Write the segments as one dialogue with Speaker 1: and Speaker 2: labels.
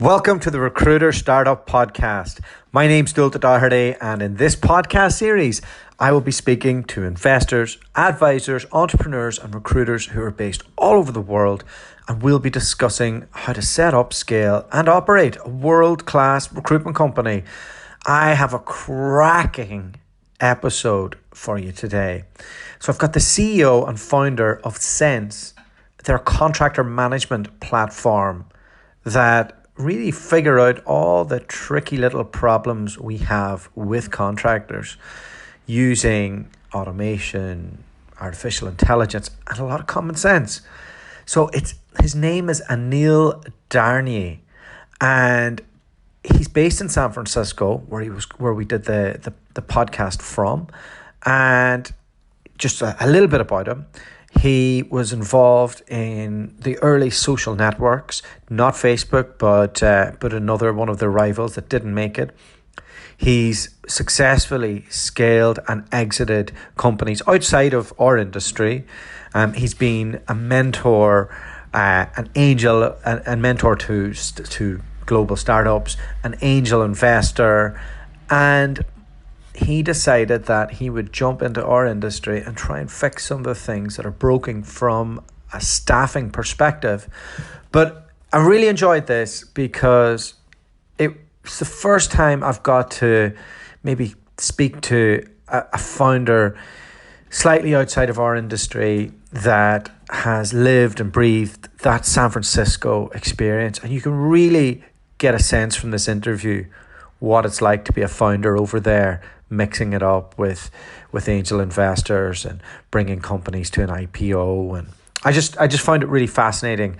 Speaker 1: Welcome to the Recruiter Startup Podcast. My name's Dharni, and in this podcast series, I will be speaking to investors, advisors, entrepreneurs, and recruiters who are based all over the world, and we'll be discussing how to set up, scale, and operate a world-class recruitment company. I have a cracking episode for you today. So I've got the CEO and founder of Sense, their contractor management platform that really figure out all the tricky little problems we have with contractors using automation, artificial intelligence, and a lot of common sense. So his name is Anil Dharni, and he's based in San Francisco, where we did the podcast from. And just a little bit about him. He was involved in the early social networks, not Facebook, but another one of the rivals that didn't make it. He's successfully scaled and exited companies outside of our industry. He's been a mentor, an angel, and mentor to global startups, an angel investor, and he decided that he would jump into our industry and try and fix some of the things that are broken from a staffing perspective. But I really enjoyed this because it's the first time I've got to maybe speak to a founder slightly outside of our industry that has lived and breathed that San Francisco experience. And you can really get a sense from this interview what it's like to be a founder over there, mixing it up with angel investors and bringing companies to an IPO. And I just found it really fascinating.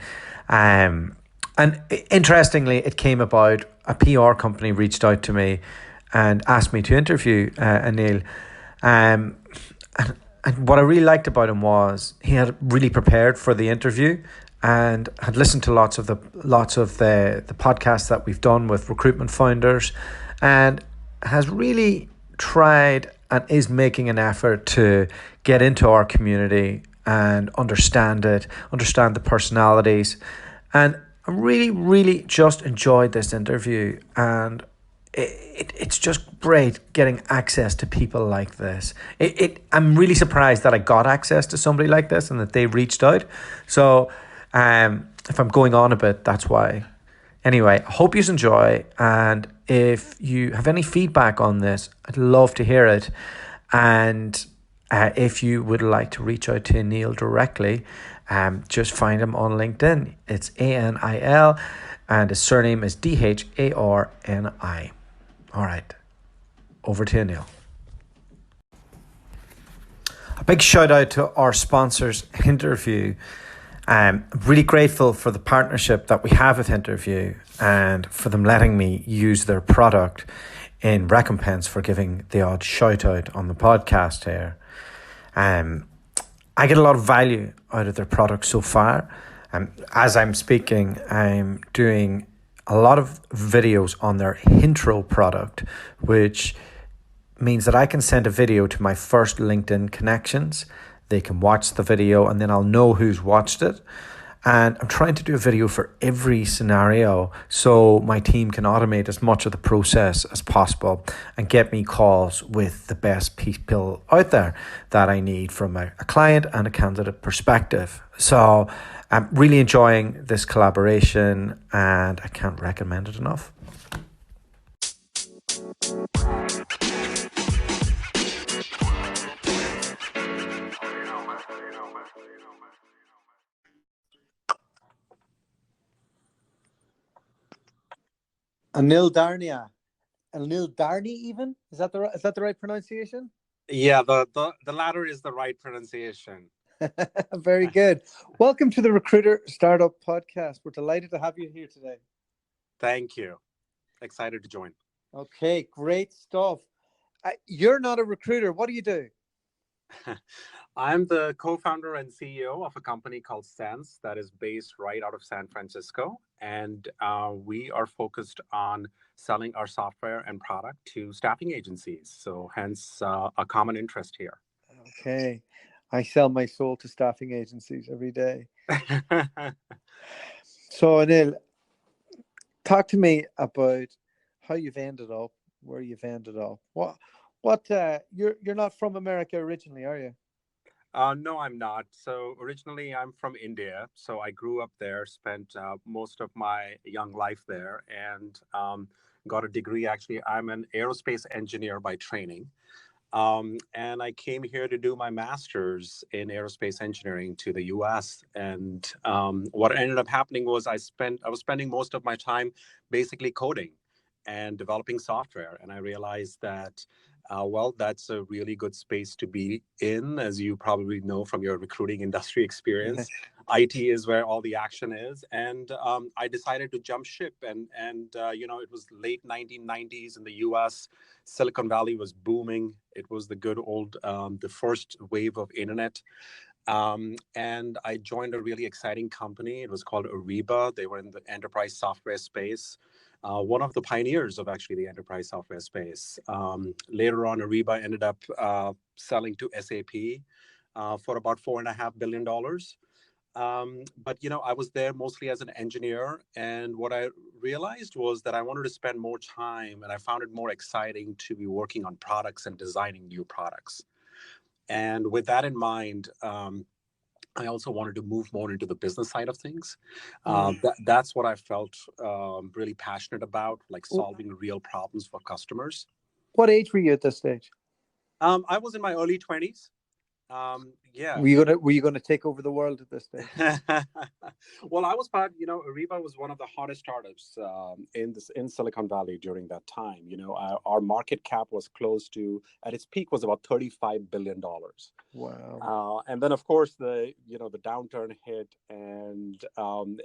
Speaker 1: And interestingly, it came about, a PR company reached out to me and asked me to interview Anil. And what I really liked about him was he had really prepared for the interview and had listened to lots of the podcasts that we've done with recruitment founders, and has really tried and is making an effort to get into our community and understand the personalities. And I really just enjoyed this interview, and it's just great getting access to people like this. I'm really surprised that I got access to somebody like this and that they reached out. So if I'm going on a bit, that's why. Anyway, I hope you enjoy, and if you have any feedback on this, I'd love to hear it. And if you would like to reach out to Anil directly, just find him on LinkedIn. It's Anil, and his surname is Dharni. All right, over to Anil. A big shout out to our sponsors, Interview. I'm really grateful for the partnership that we have with Interview and for them letting me use their product in recompense for giving the odd shout out on the podcast here. I get a lot of value out of their product so far. As I'm speaking, I'm doing a lot of videos on their intro product, which means that I can send a video to my first LinkedIn connections. They can watch the video and then I'll know who's watched it. And I'm trying to do a video for every scenario so my team can automate as much of the process as possible and get me calls with the best people out there that I need from a client and a candidate perspective. So I'm really enjoying this collaboration and I can't recommend it enough. Anil Dharni, even is that the right pronunciation?
Speaker 2: Yeah, the latter is the right pronunciation.
Speaker 1: Very good. Welcome to the Recruiter Startup Podcast. We're delighted to have you here today.
Speaker 2: Thank you. Excited to join.
Speaker 1: Okay, great stuff. You're not a recruiter. What do you do?
Speaker 2: I'm the co-founder and CEO of a company called Sense that is based right out of San Francisco. And we are focused on selling our software and product to staffing agencies. So hence a common interest here.
Speaker 1: Okay. I sell my soul to staffing agencies every day. So Anil, Talk to me about how you've ended up where you've ended up. You're not from America originally, are you?
Speaker 2: No, I'm not. So originally, I'm from India. So I grew up there, spent most of my young life there, and got a degree. Actually, I'm an aerospace engineer by training. And I came here to do my master's in aerospace engineering to the US. And what ended up happening was I was spending most of my time basically coding and developing software. And I realized that, well, that's a really good space to be in, as you probably know from your recruiting industry experience. IT is where all the action is, and I decided to jump ship. And it was late 1990s in the U.S. Silicon Valley was booming. It was the good old, the first wave of internet. And I joined a really exciting company. It was called Ariba. They were in the enterprise software space. One of the pioneers of actually the enterprise software space. Later on, Ariba ended up selling to SAP for about $4.5 billion. But I was there mostly as an engineer, and what I realized was that I wanted to spend more time, and I found it more exciting to be working on products and designing new products. And with that in mind, I also wanted to move more into the business side of things. That's what I felt really passionate about, like solving real problems for customers.
Speaker 1: What age were you at this stage?
Speaker 2: I was in my early 20s. Yeah.
Speaker 1: Were you gonna take over the world at this stage?
Speaker 2: Well, I was part. Ariba was one of the hottest startups in Silicon Valley during that time. Our market cap was close to, at its peak, was about $35 billion.
Speaker 1: Wow.
Speaker 2: And then, of course, the downturn hit, and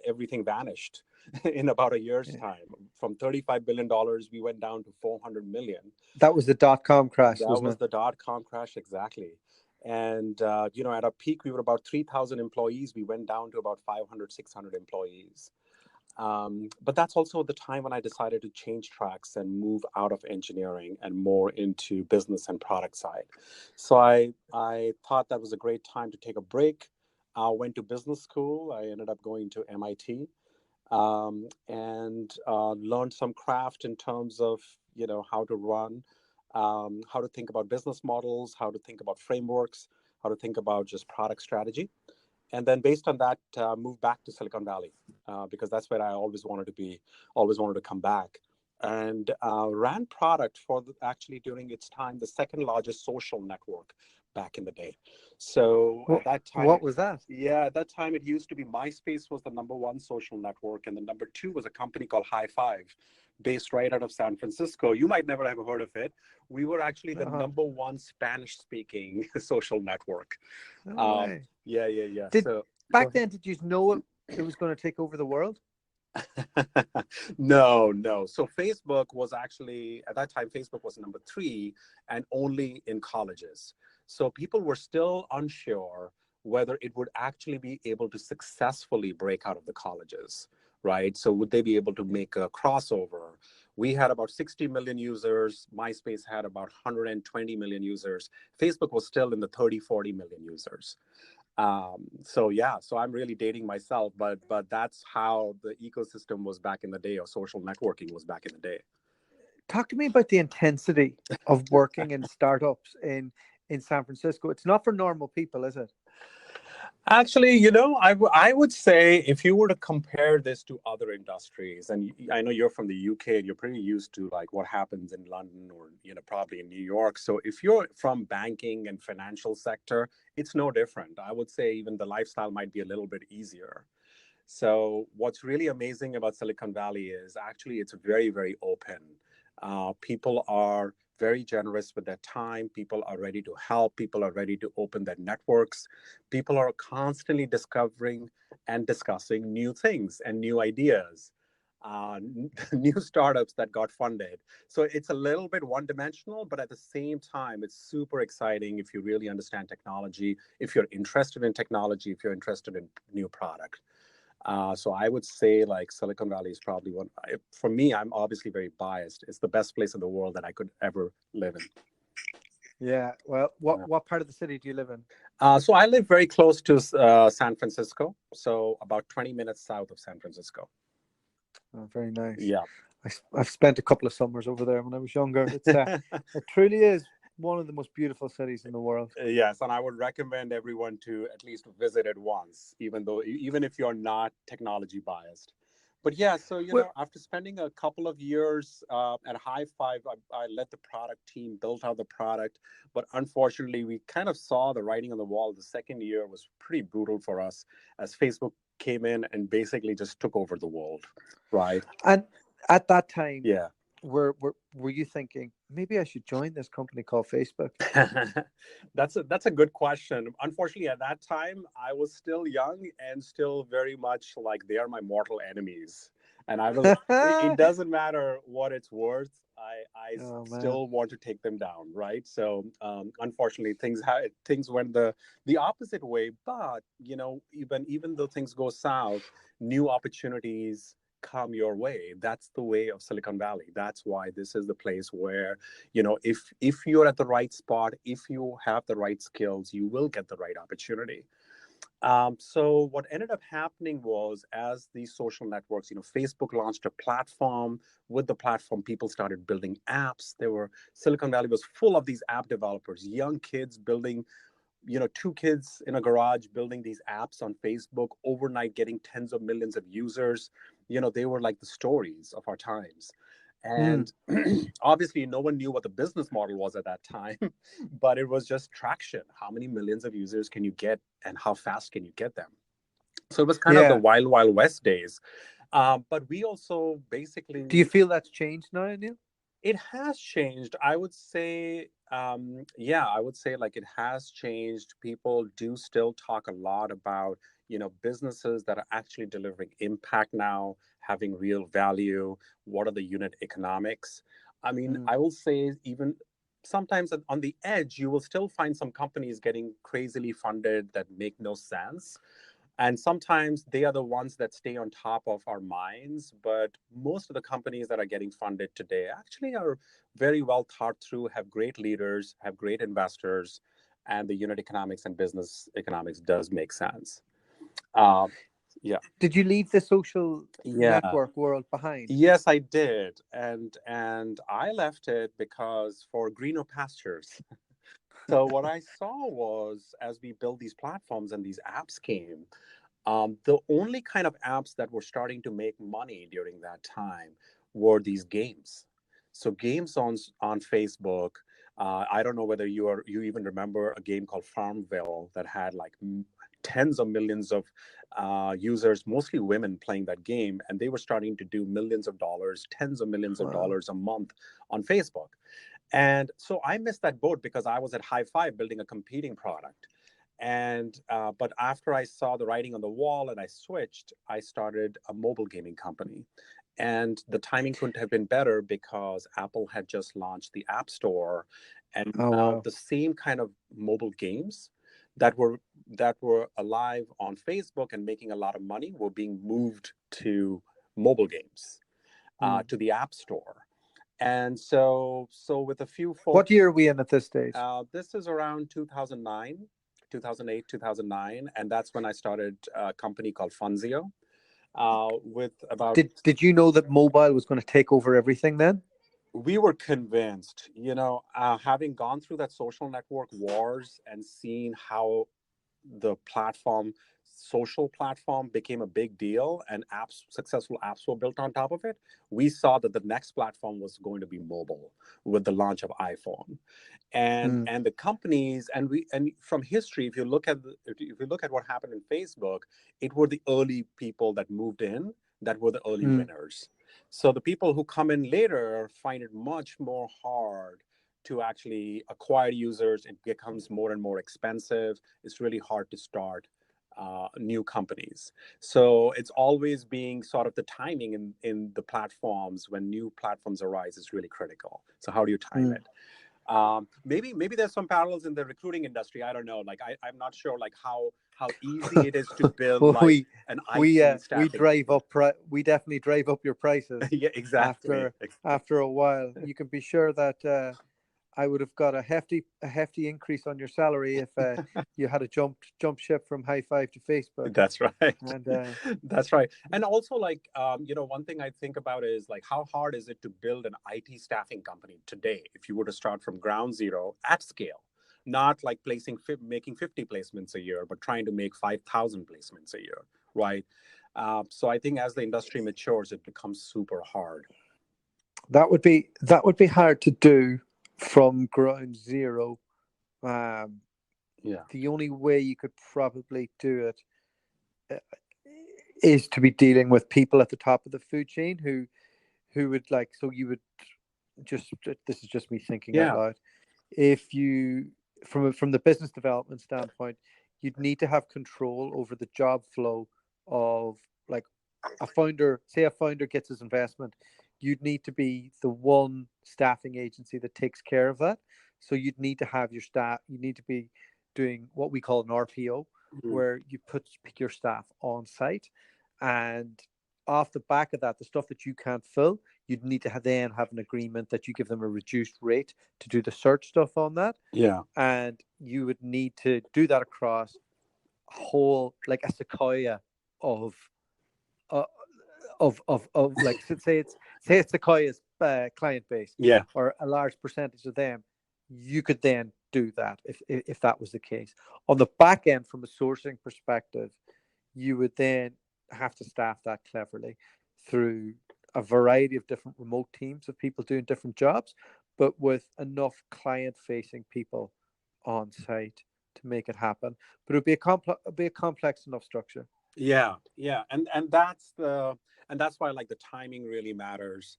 Speaker 2: everything vanished in about a year's time. From $35 billion, we went down to 400 million.
Speaker 1: That was the dot-com crash,
Speaker 2: That
Speaker 1: wasn't
Speaker 2: was
Speaker 1: it?
Speaker 2: the dot-com crash, exactly. And, at our peak, we were about 3,000 employees. We went down to about 500, 600 employees. But that's also the time when I decided to change tracks and move out of engineering and more into business and product side. So I thought that was a great time to take a break. I went to business school. I ended up going to MIT, and learned some craft in terms of how to run, how to think about business models, how to think about frameworks, how to think about just product strategy. And then based on that, moved back to Silicon Valley, because that's where I always wanted to be, always wanted to come back. And ran product for actually during its time, the second largest social network back in the day. So at that time,
Speaker 1: what was that?
Speaker 2: Yeah, at that time it used to be MySpace was the number one social network, and the number two was a company called High Five, based right out of San Francisco. You might never have heard of it. We were actually the number one Spanish-speaking social network.
Speaker 1: No way.
Speaker 2: Yeah.
Speaker 1: Back then, did you know it was going to take over the world?
Speaker 2: No. So Facebook was actually, at that time, Facebook was number three, and only in colleges. So people were still unsure whether it would actually be able to successfully break out of the colleges, right? So would they be able to make a crossover? We had about 60 million users. MySpace had about 120 million users. Facebook was still in the 30, 40 million users. So I'm really dating myself, but that's how the ecosystem was back in the day, or social networking was back in the day.
Speaker 1: Talk to me about the intensity of working in startups in San Francisco. It's not for normal people, is it?
Speaker 2: Actually, I would say if you were to compare this to other industries, and I know you're from the UK and you're pretty used to like what happens in London or, probably in New York. So if you're from banking and financial sector, it's no different. I would say even the lifestyle might be a little bit easier. So what's really amazing about Silicon Valley is actually it's very, very open. People are very generous with their time. People are ready to help. People are ready to open their networks. People are constantly discovering and discussing new things and new ideas, new startups that got funded. So it's a little bit one-dimensional, but at the same time, it's super exciting if you really understand technology, if you're interested in technology, if you're interested in new product. So I would say like Silicon Valley is probably one, for me, I'm obviously very biased. It's the best place in the world that I could ever live in.
Speaker 1: Yeah. Well, what part of the city do you live in?
Speaker 2: So I live very close to San Francisco. So about 20 minutes south of San Francisco.
Speaker 1: Oh, very nice.
Speaker 2: Yeah.
Speaker 1: I've spent a couple of summers over there when I was younger. It truly is one of the most beautiful cities in the world.
Speaker 2: Yes, and I would recommend everyone to at least visit it once, even if you're not technology biased. But yeah, so
Speaker 1: Well,
Speaker 2: after spending a couple of years at High Five, I led the product team, built out the product. But unfortunately, we kind of saw the writing on the wall. The second year was pretty brutal for us as Facebook came in and basically just took over the world, right?
Speaker 1: and at that time,
Speaker 2: Yeah.
Speaker 1: were you thinking maybe I should join this company called Facebook?
Speaker 2: That's a good question. Unfortunately, at that time, I was still young and still very much like they are my mortal enemies. And I was. It doesn't matter what it's worth. I
Speaker 1: Oh man.
Speaker 2: still want to take them down, right? So unfortunately, things went the opposite way. But even though things go south, new opportunities come your way. That's the way of Silicon Valley. That's why this is the place where if you're at the right spot, if you have the right skills, you will get the right opportunity. So what ended up happening was, as these social networks, Facebook launched a platform. With the platform, people started building apps. Silicon Valley was full of these app developers, young kids building, two kids in a garage building these apps on Facebook, overnight getting tens of millions of users. They were like the stories of our times. And obviously, no one knew what the business model was at that time, but it was just traction. How many millions of users can you get, and how fast can you get them? So it was kind of the
Speaker 1: Yeah.
Speaker 2: wild, wild west days. But we also basically.
Speaker 1: Do you feel that's changed now, Anil?
Speaker 2: It has changed. I would say, yeah, I would say like it has changed. People do still talk a lot about, businesses that are actually delivering impact now, having real value. What are the unit economics? I mean, I will say even sometimes on the edge, you will still find some companies getting crazily funded that make no sense. And sometimes they are the ones that stay on top of our minds. But most of the companies that are getting funded today actually are very well thought through, have great leaders, have great investors, and the unit economics and business economics does make sense. Um, yeah.
Speaker 1: Did you leave the social
Speaker 2: Yeah.
Speaker 1: network world behind?
Speaker 2: Yes, I did. And I left it because for greener pastures. So what I saw was, as we built these platforms and these apps came, the only kind of apps that were starting to make money during that time were these games. So games on Facebook. I don't know whether you even remember a game called Farmville that had like tens of millions of users, mostly women playing that game, and they were starting to do millions of dollars, tens of millions of
Speaker 1: Wow.
Speaker 2: dollars a month on Facebook. And so I missed that boat because I was at High Five building a competing product. And but after I saw the writing on the wall and I switched, I started a mobile gaming company. And the timing couldn't have been better because Apple had just launched the App Store, and
Speaker 1: Oh
Speaker 2: now
Speaker 1: wow.
Speaker 2: the same kind of mobile games that were alive on Facebook and making a lot of money were being moved to mobile games, to the App Store. And so with a few
Speaker 1: What
Speaker 2: folks,
Speaker 1: year are we in at this stage?
Speaker 2: this is around 2009, 2008, 2009, and that's when I started a company called Funzio, with about.
Speaker 1: Did you know that mobile was going to take over everything then?
Speaker 2: We were convinced, having gone through that social network wars and seen how the social platform became a big deal and successful apps were built on top of it. We saw that the next platform was going to be mobile with the launch of iPhone. And the companies, and from history, if you look at what happened in Facebook, it were the early people that moved in that were the early winners. So the people who come in later find it much more hard to actually acquire users. It becomes more and more expensive. It's really hard to start new companies. So it's always being sort of the timing in the platforms when new platforms arise is really critical. So how do you time it? Maybe there's some parallels in the recruiting industry. I don't know. Like I'm not sure like how easy it is to build
Speaker 1: Well,
Speaker 2: like an IT
Speaker 1: we
Speaker 2: staffing.
Speaker 1: drive up we definitely drive up your prices
Speaker 2: Yeah, exactly.
Speaker 1: after a while. You can be sure that
Speaker 3: I would have got a hefty increase on your salary if you had a jump ship from High Five to Facebook.
Speaker 2: That's right.
Speaker 3: And
Speaker 2: That's right. And also, like, one thing I think about is like, how hard is it to build an IT staffing company today if you were to start from ground zero at scale? Not like making 50 placements a year, but trying to make 5,000 placements a year, right? So I think as the industry matures, it becomes super hard.
Speaker 3: that would be hard to do from ground zero. Um,
Speaker 2: Yeah.
Speaker 3: the only way you could probably do it is to be dealing with people at the top of the food chain who would like. So you would just, this is just me thinking out
Speaker 2: Yeah.
Speaker 3: loud. If you from the business development standpoint, you'd need to have control over the job flow of like a founder. Say a founder gets his investment, you'd need to be the one staffing agency that takes care of that. So you'd need to have your staff. You need to be doing what we call an RPO,
Speaker 2: Mhm.
Speaker 3: where you pick your staff on site, and off the back of that, the stuff that you can't fill, you'd need to then have an agreement that you give them a reduced rate to do the search stuff on that.
Speaker 2: Yeah.
Speaker 3: And you would need to do that across a whole, like a sequoia of uh, like, say it's Sequoia's client base,
Speaker 2: Yeah.
Speaker 3: or a large percentage of them. You could then do that if that was the case. On the back end, from a sourcing perspective, you would then have to staff that cleverly through a variety of different remote teams of people doing different jobs, but with enough client facing people on site to make it happen. But it would be a complex enough structure.
Speaker 2: Yeah. Yeah. And that's why like the timing really matters.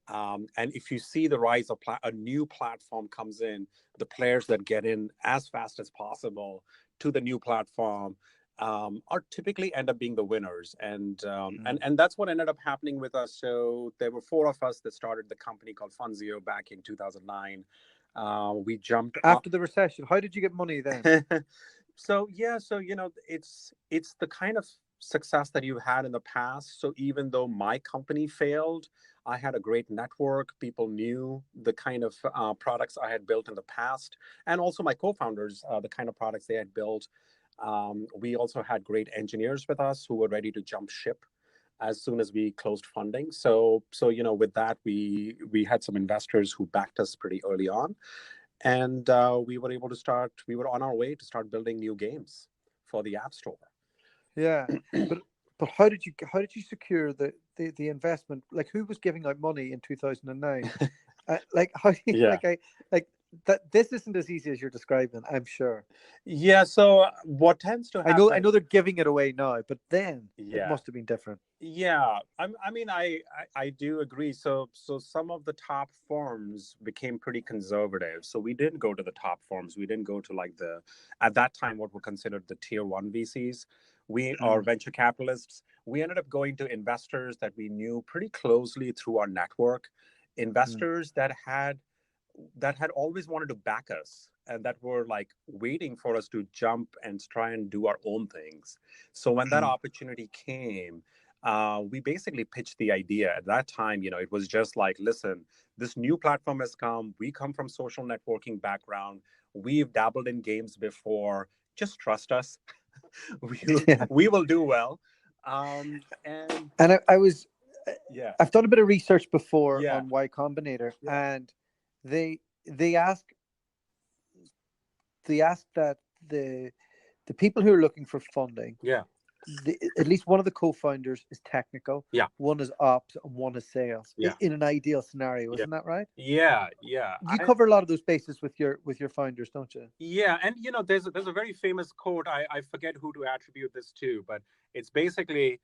Speaker 2: And if you see the rise of a new platform comes in, the players that get in as fast as possible to the new platform are typically end up being the winners. And that's what ended up happening with us. So there were four of us that started the company called Funzio back in 2009. We jumped
Speaker 3: After the recession, how did you get money then?
Speaker 2: So yeah, so it's the kind of success that you've had in the past. So even though my company failed, I had a great network. People knew the kind of products I had built in the past, and also my co-founders, the kind of products they had built. We also had great engineers with us who were ready to jump ship as soon as we closed funding. So with that, we had some investors who backed us pretty early on, and we were able to start. We were on our way to start building new games for the App Store.
Speaker 3: Yeah, but how did you secure the investment? Like, who was giving out money in 2009? Like, how do you,
Speaker 2: Yeah.
Speaker 3: like that? This isn't as easy as you're describing, I'm sure.
Speaker 2: Yeah. So what tends to happen?
Speaker 3: I know they're giving it away now, but then it
Speaker 2: Yeah.
Speaker 3: must have been different.
Speaker 2: Yeah, I mean, I do agree. So some of the top firms became pretty conservative. So we didn't go to the top firms. We didn't go to like at that time, what were considered the tier one VCs. We are venture capitalists. We ended up going to investors that we knew pretty closely through our network, investors that had always wanted to back us and that were like waiting for us to jump and try and do our own things. So when that opportunity came, we basically pitched the idea. At that time, it was just like, listen, this new platform has come. We come from social networking background. We've dabbled in games before. Just trust us.
Speaker 3: Yeah,
Speaker 2: We will do well. And
Speaker 3: and
Speaker 2: yeah,
Speaker 3: I've done a bit of research before
Speaker 2: yeah,
Speaker 3: on Y Combinator,
Speaker 2: yeah,
Speaker 3: and they they ask that the people who are looking for funding,
Speaker 2: yeah,
Speaker 3: at least one of the co-founders is technical,
Speaker 2: yeah,
Speaker 3: one is ops, and one is sales.
Speaker 2: yeah,
Speaker 3: In an ideal scenario,
Speaker 2: yeah,
Speaker 3: isn't that right?
Speaker 2: yeah, yeah.
Speaker 3: You cover a lot of those bases with your founders, don't you?
Speaker 2: Yeah, and there's a very famous quote. I forget who to attribute this to, but it's basically,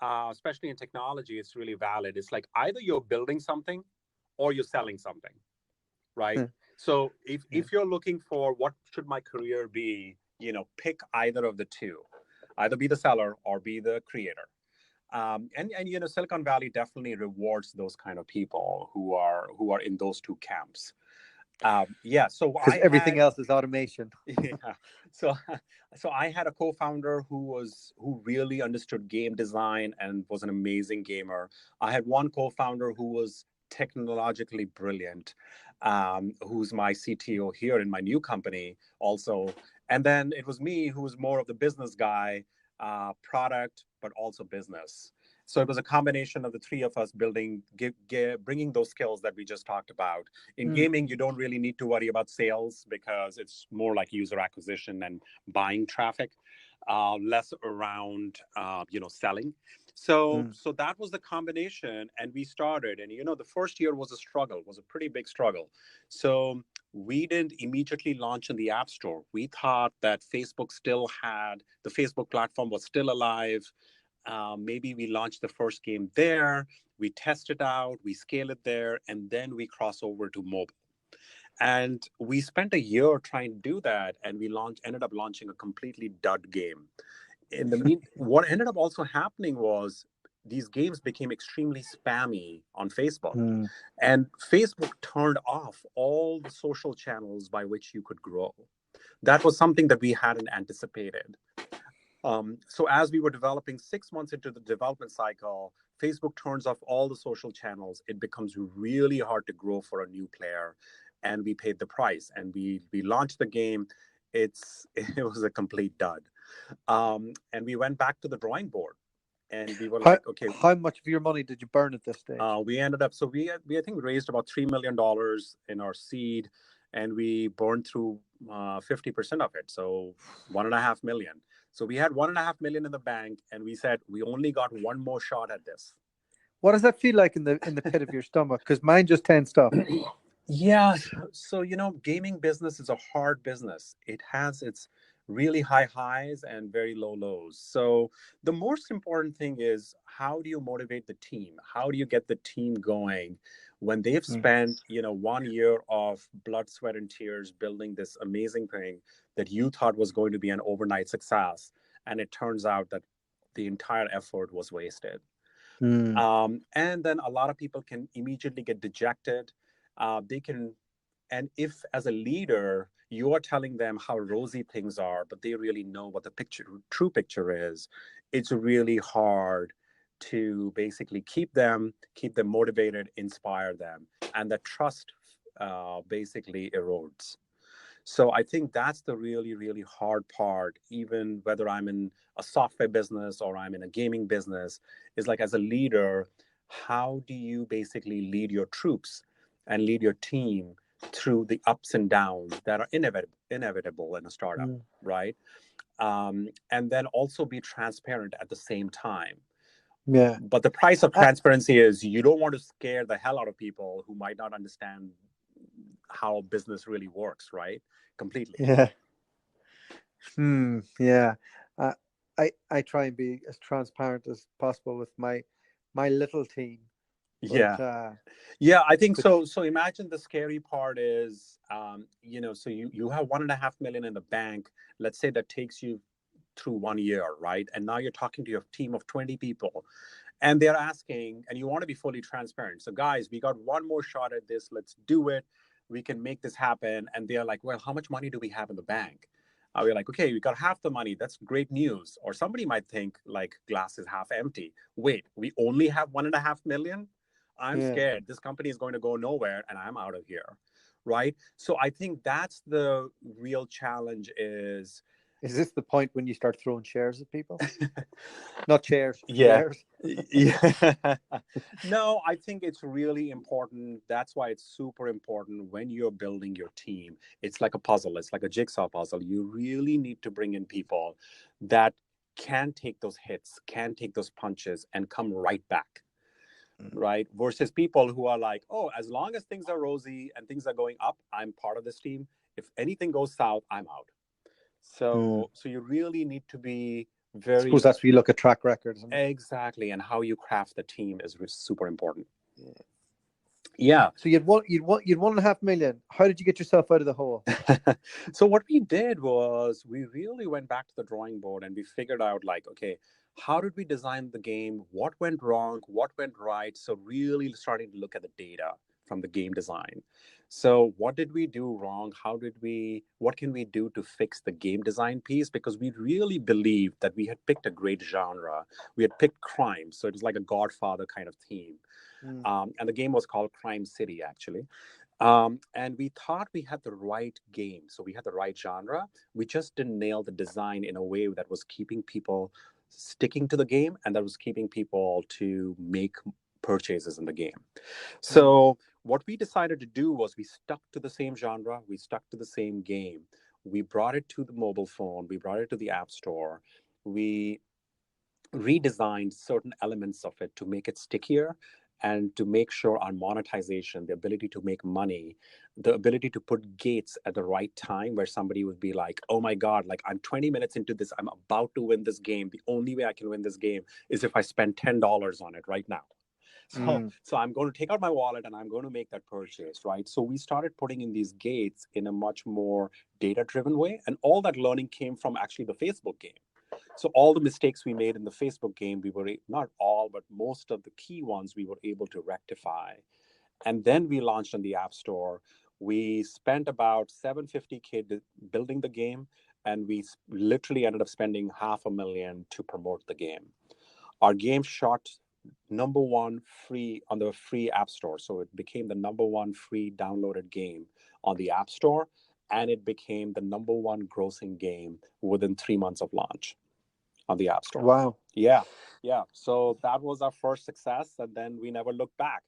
Speaker 2: especially in technology, it's really valid. It's like either you're building something or you're selling something, right? So
Speaker 3: Yeah.
Speaker 2: if you're looking for what should my career be, pick either of the two, either be the seller or be the creator. And Silicon Valley definitely rewards those kind of people who are in those two camps. Yeah, so
Speaker 3: Because everything else is automation.
Speaker 2: yeah. So so I had a co-founder who really understood game design and was an amazing gamer. I had one co-founder who was technologically brilliant, who's my CTO here in my new company also. And then it was me who was more of the business guy, product, but also business. So it was a combination of the three of us bringing those skills that we just talked about. In gaming, you don't really need to worry about sales because it's more like user acquisition and buying traffic, less around, selling. So that was the combination, and we started. And the first year was a pretty big struggle. So we didn't immediately launch in the App Store. We thought that the Facebook platform was still alive. Maybe we launched the first game there, we test it out, we scale it there, and then we cross over to mobile. And we spent a year trying to do that, and we ended up launching a completely dud game. What ended up also happening was these games became extremely spammy on Facebook, and Facebook turned off all the social channels by which you could grow. That was something that we hadn't anticipated. So as we were developing, 6 months into the development cycle, Facebook turns off all the social channels. It becomes really hard to grow for a new player, and we paid the price. And we launched the game. It was a complete dud. And we went back to the drawing board, and we were like, okay,
Speaker 3: how much of your money did you burn at this stage?
Speaker 2: We ended up, so we I think raised about $3 million in our seed, and we burned through 50% of it, so $1.5 million. So we had $1.5 million in the bank, and we said we only got one more shot at this.
Speaker 3: What does that feel like in the pit of your stomach? Because mine just tensed up.
Speaker 2: Yeah. So gaming business is a hard business. It has its really high highs and very low lows. So the most important thing is, how do you motivate the team? How do you get the team going when they've spent 1 year of blood, sweat, and tears building this amazing thing that you thought was going to be an overnight success, and it turns out that the entire effort was wasted. And then a lot of people can immediately get dejected. And if as a leader you are telling them how rosy things are, but they really know what the true picture is, it's really hard to basically keep them motivated, inspire them, and that trust basically erodes. So I think that's the really, really hard part, even whether I'm in a software business or I'm in a gaming business, is like, as a leader, how do you basically lead your troops and lead your team through the ups and downs that are inevitable in a startup, right? And then also be transparent at the same time.
Speaker 3: Yeah.
Speaker 2: But the price of transparency is you don't want to scare the hell out of people who might not understand how business really works, right? Completely.
Speaker 3: Yeah. Yeah. I try and be as transparent as possible with my little team. But,
Speaker 2: yeah, I think so. So imagine the scary part is, so you have $1.5 million in the bank. Let's say that takes you through 1 year, right? And now you're talking to your team of 20 people, and they're asking, and you want to be fully transparent. So guys, we got one more shot at this. Let's do it. We can make this happen. And they're like, well, how much money do we have in the bank? We're like, okay, we got half the money. That's great news. Or somebody might think like glass is half empty. Wait, we only have $1.5 million? I'm scared. This company is going to go nowhere, and I'm out of here, right? So I think that's the real challenge. Is
Speaker 3: this the point when you start throwing shares at people? Not chairs.
Speaker 2: Yeah.
Speaker 3: Shares.
Speaker 2: Yeah. No, I think it's really important. That's why it's super important when you're building your team. It's like a puzzle. It's like a jigsaw puzzle. You really need to bring in people that can take those hits, can take those punches, and come right back. Right? Versus people who are like, oh, as long as things are rosy and things are going up, I'm part of this team. If anything goes south, I'm out. So you really need to be very... I
Speaker 3: suppose that's where you look at track records.
Speaker 2: Exactly. And how you craft the team is super important. Yeah.
Speaker 3: So you'd $1.5 million. How did you get yourself out of the hole?
Speaker 2: So what we did was we really went back to the drawing board, and we figured out like, okay, how did we design the game? What went wrong? What went right? So really starting to look at the data from the game design. So what did we do wrong? What can we do to fix the game design piece? Because we really believed that we had picked a great genre. We had picked crime. So it was like a Godfather kind of theme. And the game was called Crime City, actually. And we thought we had the right game. So we had the right genre. We just didn't nail the design in a way that was keeping people sticking to the game and that was keeping people to make purchases in the game. So what we decided to do was we stuck to the same genre. We stuck to the same game. We brought it to the mobile phone. We brought it to the App Store. We redesigned certain elements of it to make it stickier and to make sure our monetization, the ability to make money, the ability to put gates at the right time where somebody would be like, oh my God, like I'm 20 minutes into this, I'm about to win this game. The only way I can win this game is if I spend $10 on it right now. So I'm going to take out my wallet and I'm going to make that purchase, right? So we started putting in these gates in a much more data-driven way. And all that learning came from actually the Facebook game. So all the mistakes we made in the Facebook game, we were, not all, but most of the key ones we were able to rectify. And then we launched on the App Store. We spent about $750K building the game, and we literally ended up spending $500,000 to promote the game. Our game shot #1 free on the free App Store. So it became the #1 free downloaded game on the App Store, and it became the #1 grossing game within 3 months of launch on the App Store.
Speaker 3: Wow.
Speaker 2: Yeah. So that was our first success, and then we never looked back.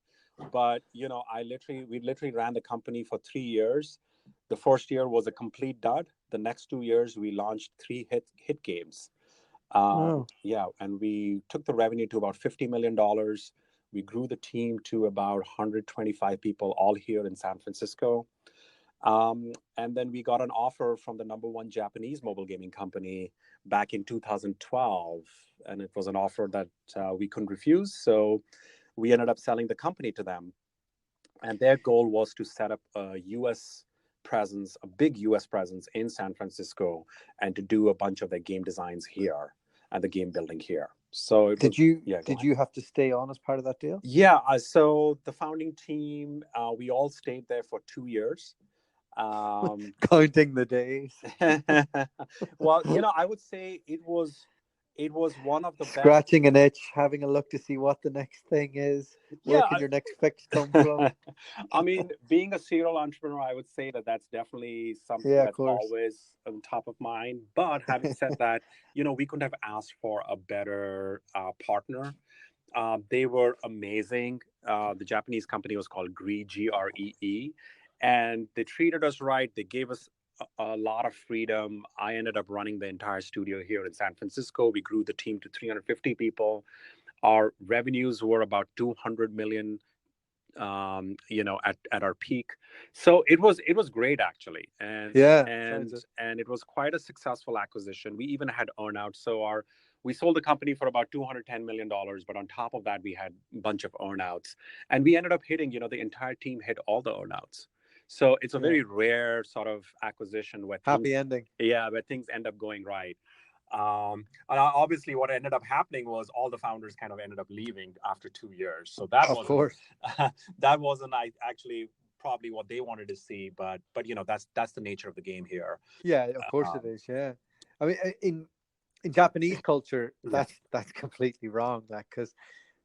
Speaker 2: But we literally ran the company for 3 years. The first year was a complete dud. The next 2 years, we launched 3 hit games. Yeah, and we took the revenue to about $50 million. We grew the team to about 125 people, all here in San Francisco. And then we got an offer from the #1 Japanese mobile gaming company back in 2012. And it was an offer that we couldn't refuse. So we ended up selling the company to them. And their goal was to set up a big US presence in San Francisco, and to do a bunch of their game designs here and the game building here. So
Speaker 3: did you have to stay on as part of that deal?
Speaker 2: Yeah. So the founding team, we all stayed there for 2 years.
Speaker 3: Counting the days.
Speaker 2: Well, I would say it was one of the
Speaker 3: scratching an itch, having a look to see what the next thing is. Where can your next fix come from?
Speaker 2: I mean, being a serial entrepreneur, I would say that that's definitely something that's always on top of mind. But having said that, we couldn't have asked for a better partner. They were amazing. The Japanese company was called Gree, Gree. And they treated us right. They gave us a lot of freedom. I ended up running the entire studio here in San Francisco. We grew the team to 350 people. Our revenues were about 200 million, at our peak. So it was great, actually. And it was quite a successful acquisition. We even had earnouts. So we sold the company for about $210 million, but on top of that, we had a bunch of earnouts. And we ended up hitting, the entire team hit all the earnouts. So it's a very rare sort of acquisition where
Speaker 3: ending.
Speaker 2: Yeah, where things end up going right. And obviously, what ended up happening was all the founders kind of ended up leaving after 2 years. So that wasn't actually probably what they wanted to see. But that's the nature of the game here.
Speaker 3: Yeah, of course it is. Yeah, I mean, in Japanese culture, that's completely wrong. Because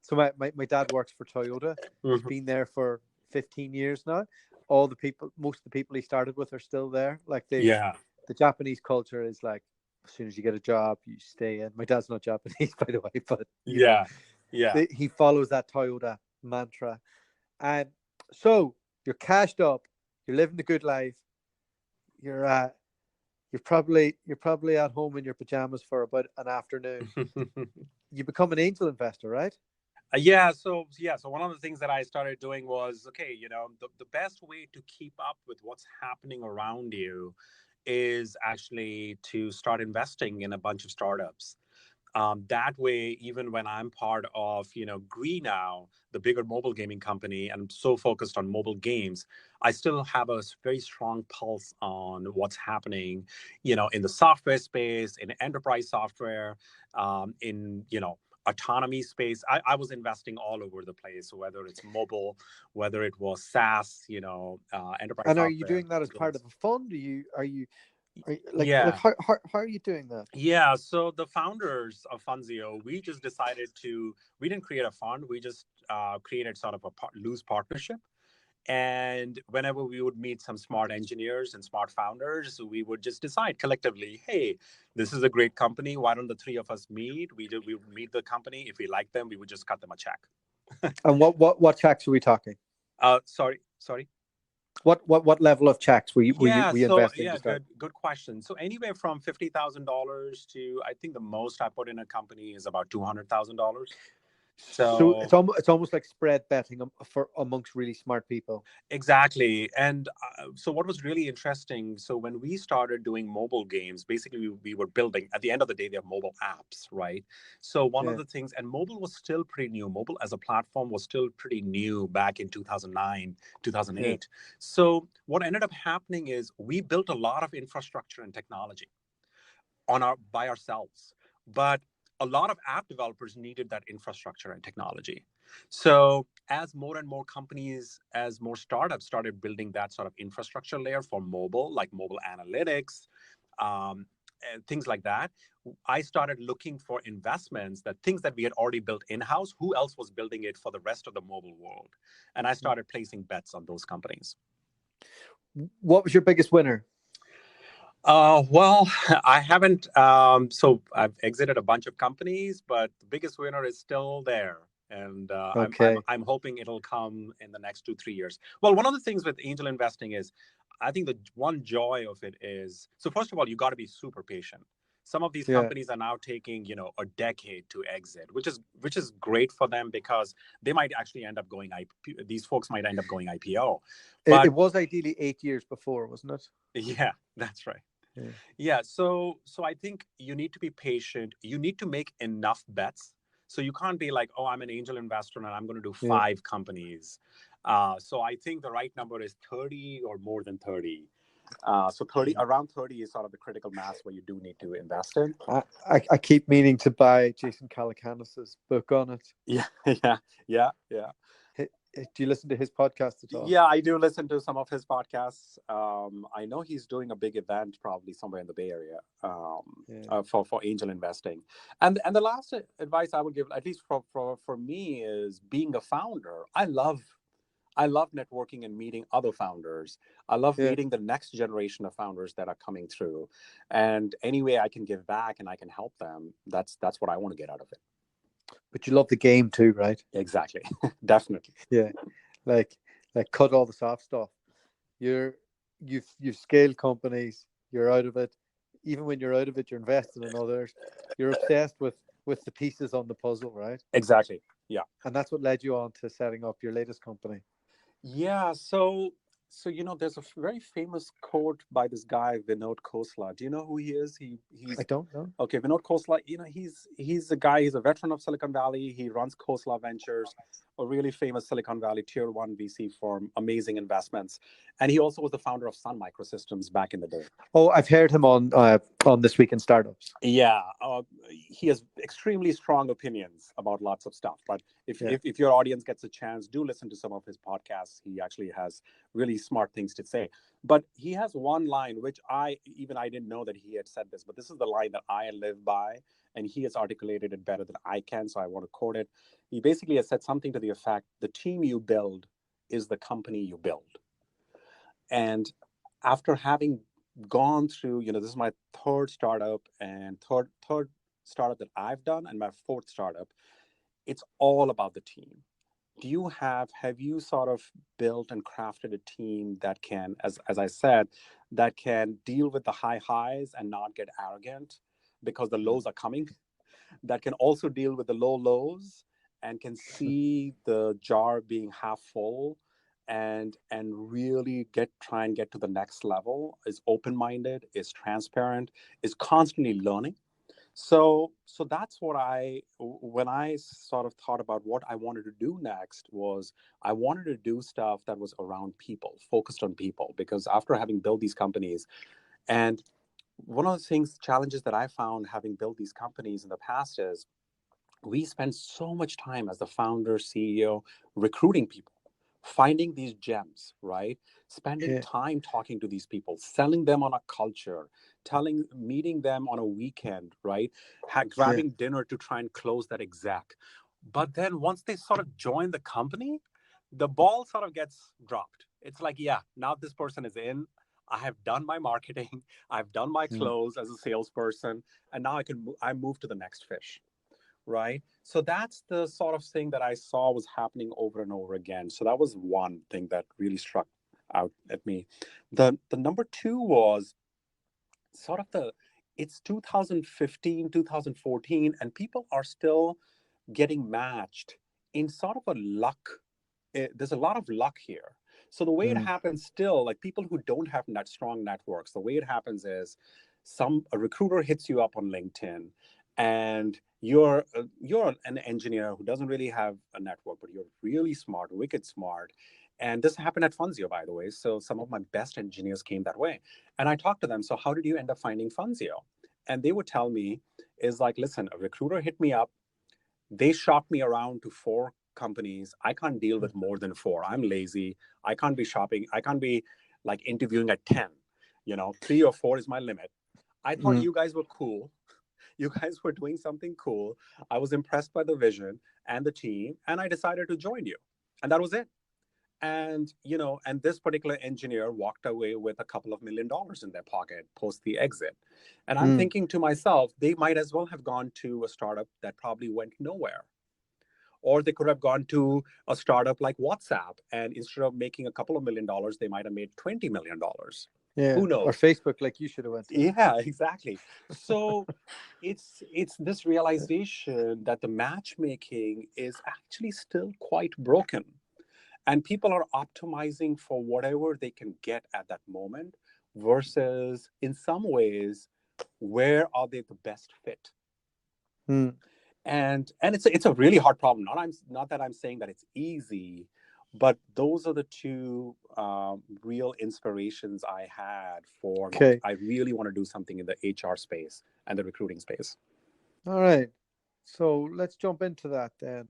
Speaker 3: so my dad works for Toyota. He's been there for 15 years now. Most of the people he started with are still there. The Japanese culture is like, as soon as you get a job, you stay in. My dad's not Japanese, by the way, but he follows that Toyota mantra. And so you're cashed up, you're living the good life. You're probably at home in your pajamas for about an afternoon. You become an angel investor, right?
Speaker 2: So one of the things that I started doing was, the best way to keep up with what's happening around you is actually to start investing in a bunch of startups. That way, even when I'm part of, Gree now, the bigger mobile gaming company, and I'm so focused on mobile games, I still have a very strong pulse on what's happening, in the software space, in enterprise software, in, autonomy space. I was investing all over the place, whether it's mobile, whether it was SaaS, enterprise.
Speaker 3: And
Speaker 2: are
Speaker 3: you doing that as part of a fund? How are you doing that?
Speaker 2: Yeah, so the founders of Funzio, we didn't create a fund. We just created sort of a loose partnership. And whenever we would meet some smart engineers and smart founders, we would just decide collectively, hey, this is a great company. Why don't the three of us meet? We would meet the company. If we like them, we would just cut them a check.
Speaker 3: And what checks are we talking?
Speaker 2: Sorry.
Speaker 3: What level of checks were you investing to start?
Speaker 2: Good question. So anywhere from $50,000 to, I think the most I put in a company is about $200,000.
Speaker 3: So it's almost like spread betting amongst really smart people.
Speaker 2: Exactly. And so what was really interesting, so when we started doing mobile games, basically we were building, at the end of the day, they're mobile apps, right? So one of the things, and mobile was still pretty new. Mobile as a platform was still pretty new back in 2009, 2008. Yeah. So what ended up happening is we built a lot of infrastructure and technology by ourselves. But a lot of app developers needed that infrastructure and technology. So as more and more companies, as more startups started building that sort of infrastructure layer for mobile, like mobile analytics, and things like that, I started looking for investments, things that we had already built in-house, who else was building it for the rest of the mobile world? And I started placing bets on those companies.
Speaker 3: What was your biggest winner?
Speaker 2: Well, I haven't. So I've exited a bunch of companies, but the biggest winner is still there. And I'm hoping it'll come in the next 2-3 years. Well, one of the things with angel investing is, I think the one joy of it is, so first of all, you got to be super patient. Some of these companies are now taking, a decade to exit, which is great for them because they might actually end up going IPO. These folks might end up going IPO.
Speaker 3: But it was ideally 8 years before, wasn't it?
Speaker 2: Yeah, that's right. Yeah. So I think you need to be patient. You need to make enough bets. So you can't be like, oh, I'm an angel investor and I'm going to do 5 companies. So I think the right number is 30 or more than 30. So around 30 is sort of the critical mass where you do need to invest in.
Speaker 3: I keep meaning to buy Jason Calacanis's book on it.
Speaker 2: Yeah.
Speaker 3: Do you listen to his podcast at all?
Speaker 2: Yeah, I do listen to some of his podcasts. I know he's doing a big event probably somewhere in the Bay Area for angel investing. And the last advice I would give, at least for me, is being a founder. I love networking and meeting other founders. I love meeting the next generation of founders that are coming through. And any way I can give back and I can help them, that's what I want to get out of it.
Speaker 3: But you love the game too, right?
Speaker 2: Exactly. Definitely.
Speaker 3: Yeah. Like cut all the soft stuff. You've scaled companies, you're out of it. Even when you're out of it, you're investing in others. You're obsessed with the pieces on the puzzle, right?
Speaker 2: Exactly. Yeah.
Speaker 3: And that's what led you on to setting up your latest company.
Speaker 2: Yeah. So there's a very famous quote by this guy, Vinod Khosla. Do you know who he is?
Speaker 3: I don't know.
Speaker 2: Okay, Vinod Khosla, he's a guy, he's a veteran of Silicon Valley. He runs Khosla Ventures, a really famous Silicon Valley tier 1 VC firm, amazing investments. And he also was the founder of Sun Microsystems back in the day.
Speaker 3: Oh, I've heard him on This Week in Startups.
Speaker 2: Yeah, he has extremely strong opinions about lots of stuff. But if your audience gets a chance, do listen to some of his podcasts. He actually has really smart things to say. But he has one line, which I didn't know that he had said this, but this is the line that I live by, and he has articulated it better than I can, so I want to quote it. He basically has said something to the effect, the team you build is the company you build. And after having gone through, this is my third startup and third startup that I've done and my fourth startup, it's all about the team. Have you sort of built and crafted a team that can, as I said, that can deal with the high highs and not get arrogant because the lows are coming, that can also deal with the low lows and can see the jar being half full and really try and get to the next level, is open-minded, is transparent, is constantly learning. So that's what when I sort of thought about what I wanted to do next, was I wanted to do stuff that was around people, focused on people, because after having built these companies, and one of the challenges that I found having built these companies in the past is we spend so much time as the founder, CEO, recruiting people, finding these gems, right? Spending time talking to these people, selling them on a culture, meeting them on a weekend, right? Grabbing dinner to try and close that exec. But then once they sort of join the company, the ball sort of gets dropped. It's like, yeah, now this person is in. I have done my marketing. I've done my
Speaker 3: Mm.
Speaker 2: close as a salesperson, and now I move to the next fish, right? So that's the sort of thing that I saw was happening over and over again. So that was one thing that really struck out at me. The number two was sort of it's 2015, 2014, and people are still getting matched in sort of a luck. There's a lot of luck here. So the way it
Speaker 3: Mm.
Speaker 2: happens still, like people who don't have that strong networks, the way it happens is a recruiter hits you up on LinkedIn, and you're an engineer who doesn't really have a network, but you're really smart, wicked smart. And this happened at Funzio, by the way. So some of my best engineers came that way. And I talked to them, so how did you end up finding Funzio? And they would tell me, is like, listen, a recruiter hit me up. They shopped me around to 4 companies. I can't deal with more than 4. I'm lazy. I can't be shopping. I can't be like interviewing at 10. 3 or 4 is my limit. I thought
Speaker 3: Mm.
Speaker 2: you guys were cool. You guys were doing something cool. I was impressed by the vision and the team, and I decided to join you. And that was it. And this particular engineer walked away with a couple of $1 million in their pocket post the exit. And I'm
Speaker 3: Mm.
Speaker 2: thinking to myself, they might as well have gone to a startup that probably went nowhere. Or they could have gone to a startup like WhatsApp, and instead of making a couple of $1 million, they might have made $20 million.
Speaker 3: Yeah.
Speaker 2: Who
Speaker 3: Or
Speaker 2: knows?
Speaker 3: Facebook, like you should have went to.
Speaker 2: Yeah, exactly. So it's this realization that the matchmaking is actually still quite broken, and people are optimizing for whatever they can get at that moment versus, in some ways, where are they the best fit.
Speaker 3: Mm.
Speaker 2: And it's a really hard problem. Not that I'm saying that it's easy, but those are the two real inspirations I had for, like,
Speaker 3: Okay.
Speaker 2: I really want to do something in the HR space and the recruiting space.
Speaker 3: All right. So let's jump into that then.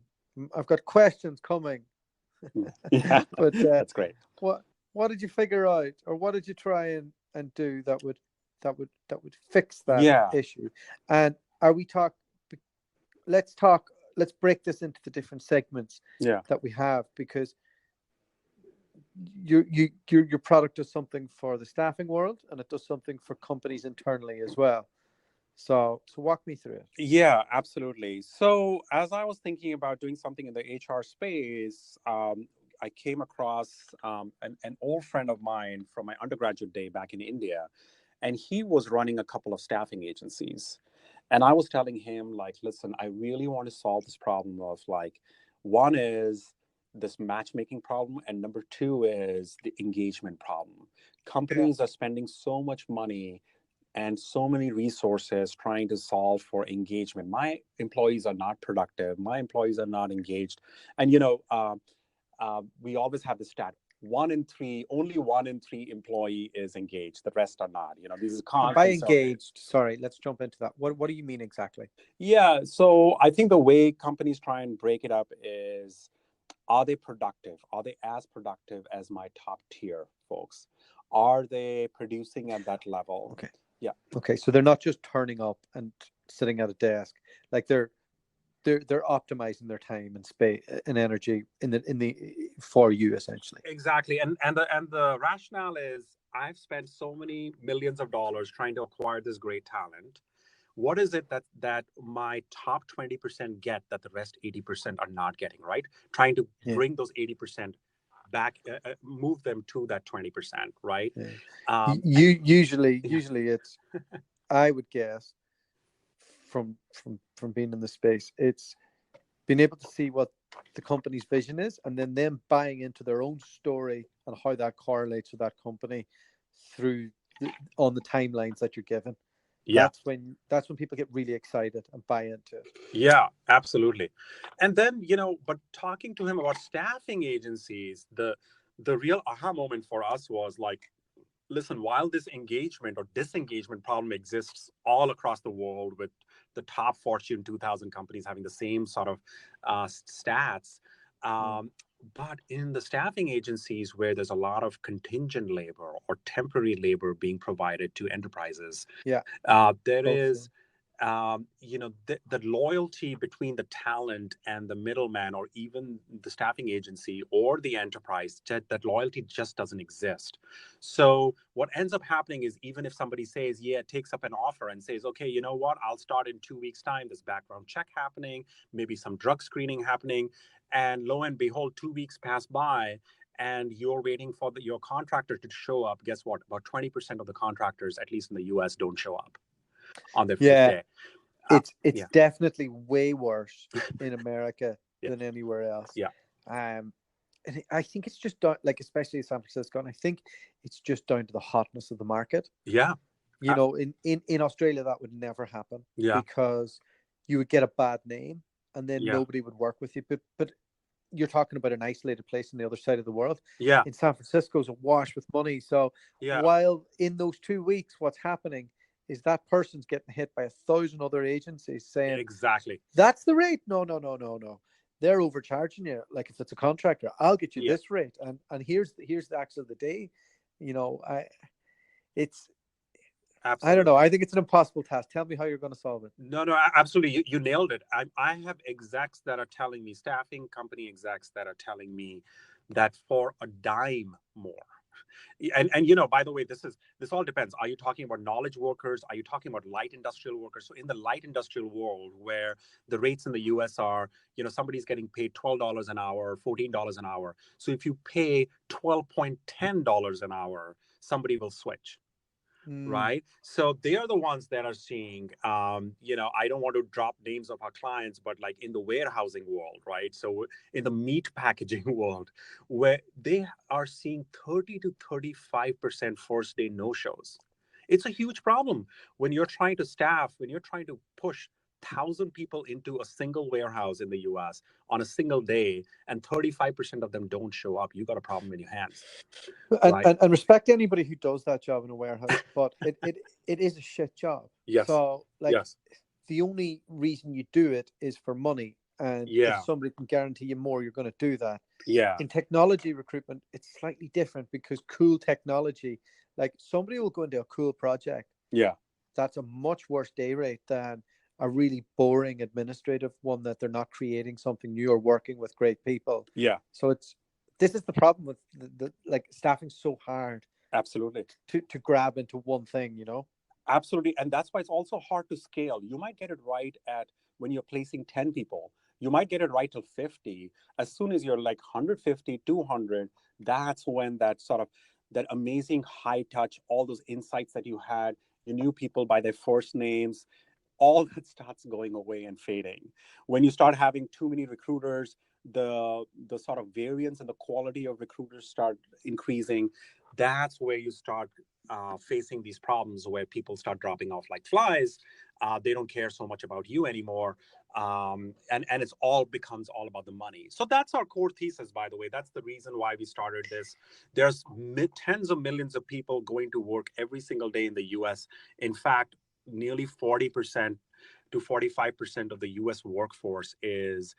Speaker 3: I've got questions coming.
Speaker 2: Yeah,
Speaker 3: But
Speaker 2: that's great.
Speaker 3: what did you figure out, or what did you try and do that would fix that
Speaker 2: Yeah.
Speaker 3: issue? And are we talk? Let's break this into the different segments
Speaker 2: Yeah.
Speaker 3: that we have, because your product does something for the staffing world, and it does something for companies internally as well. So walk me through it.
Speaker 2: Yeah, absolutely. So as I was thinking about doing something in the HR space, I came across an old friend of mine from my undergraduate day back in India, and he was running a couple of staffing agencies. And I was telling him, like, listen, I really want to solve this problem of, like, one is this matchmaking problem, and number two is the engagement problem. Companies are spending so much money and so many resources trying to solve for engagement. My employees are not productive. My employees are not engaged. And we always have the stat: only 1 in 3 employee is engaged. The rest are not. This is
Speaker 3: And by
Speaker 2: constant survey.
Speaker 3: engaged, sorry, let's jump into that. What do you mean exactly?
Speaker 2: Yeah. So I think the way companies try and break it up is: are they productive? Are they as productive as my top tier folks? Are they producing at that level?
Speaker 3: Okay.
Speaker 2: Yeah.
Speaker 3: Okay. So they're not just turning up and sitting at a desk. Like they're optimizing their time and space and energy in the for you, essentially.
Speaker 2: Exactly. And the rationale is, I've spent so many millions of dollars trying to acquire this great talent. What is it that my top 20% get that the rest 80% are not getting, right? Trying to bring those 80% back, move them to that 20%, right?
Speaker 3: Yeah. Usually it's, I would guess, from being in the space, it's being able to see what the company's vision is, and then them buying into their own story and how that correlates with that company on the timelines that you're given.
Speaker 2: Yeah.
Speaker 3: That's when people get really excited and buy into it.
Speaker 2: Yeah, absolutely. And then, but talking to him about staffing agencies, the real aha moment for us was like, listen, while this engagement or disengagement problem exists all across the world, with the top Fortune 2000 companies having the same sort of stats, but in the staffing agencies where there's a lot of contingent labor or temporary labor being provided to enterprises, there is the loyalty between the talent and the middleman, or even the staffing agency or the enterprise, that loyalty just doesn't exist. So what ends up happening is, even if somebody says, yeah, takes up an offer and says, okay, you know what, I'll start in 2 weeks time, this background check happening, maybe some drug screening happening, and lo and behold, 2 weeks pass by, and you're waiting for your contractor to show up. Guess what? About 20% of the contractors, at least in the US, don't show up on their first day.
Speaker 3: It's definitely way worse in America than anywhere else.
Speaker 2: Yeah.
Speaker 3: And I think it's just like, especially San Francisco, and I think it's just down to the hotness of the market.
Speaker 2: Yeah.
Speaker 3: In Australia, that would never happen.
Speaker 2: Yeah.
Speaker 3: Because you would get a bad name, and then nobody would work with you. But you're talking about an isolated place on the other side of the world.
Speaker 2: Yeah.
Speaker 3: In San Francisco, is awash with money. So while in those 2 weeks, what's happening is that person's getting hit by 1,000 other agencies saying,
Speaker 2: exactly,
Speaker 3: that's the rate. No. They're overcharging you. Like, if it's a contractor, I'll get you this rate. And here's the actual the day.
Speaker 2: Absolutely.
Speaker 3: I don't know. I think it's an impossible task. Tell me how you're going to solve it.
Speaker 2: No, absolutely. You nailed it. I have execs that are telling me, staffing company execs that are telling me that for a dime more. And by the way, this all depends. Are you talking about knowledge workers? Are you talking about light industrial workers? So in the light industrial world, where the rates in the US are, somebody's getting paid $12 an hour, $14 an hour. So if you pay $12.10 an hour, somebody will switch. Right. So they are the ones that are seeing, I don't want to drop names of our clients, but like in the warehousing world, right? So in the meat packaging world, where they are seeing 30 to 35% first day no-shows. It's a huge problem when you're trying to staff, when you're trying to push 1,000 people into a single warehouse in the US on a single day, and 35% of them don't show up. You got a problem in your hands.
Speaker 3: And respect anybody who does that job in a warehouse, but it is a shit job.
Speaker 2: Yes.
Speaker 3: So the only reason you do it is for money, and if somebody can guarantee you more, you're going to do that.
Speaker 2: Yeah.
Speaker 3: In technology recruitment, it's slightly different, because cool technology, like, somebody will go into a cool project.
Speaker 2: Yeah.
Speaker 3: That's a much worse day rate than a really boring administrative one that they're not creating something new or working with great people.
Speaker 2: Yeah.
Speaker 3: So this is the problem with the like, staffing so hard.
Speaker 2: Absolutely.
Speaker 3: To grab into one thing,
Speaker 2: Absolutely. And that's why it's also hard to scale. You might get it right when you're placing 10 people. You might get it right till 50. As soon as you're like 150, 200, that's when that amazing high touch, all those insights that you had, you knew people by their first names, all that starts going away and fading. When you start having too many recruiters, the sort of variance and the quality of recruiters start increasing. That's where you start facing these problems, where people start dropping off like flies. They don't care so much about you anymore. And it's becomes all about the money. So that's our core thesis, by the way. That's the reason why we started this. There's tens of millions of people going to work every single day in the US. In fact, nearly 40% to 45% of the US workforce is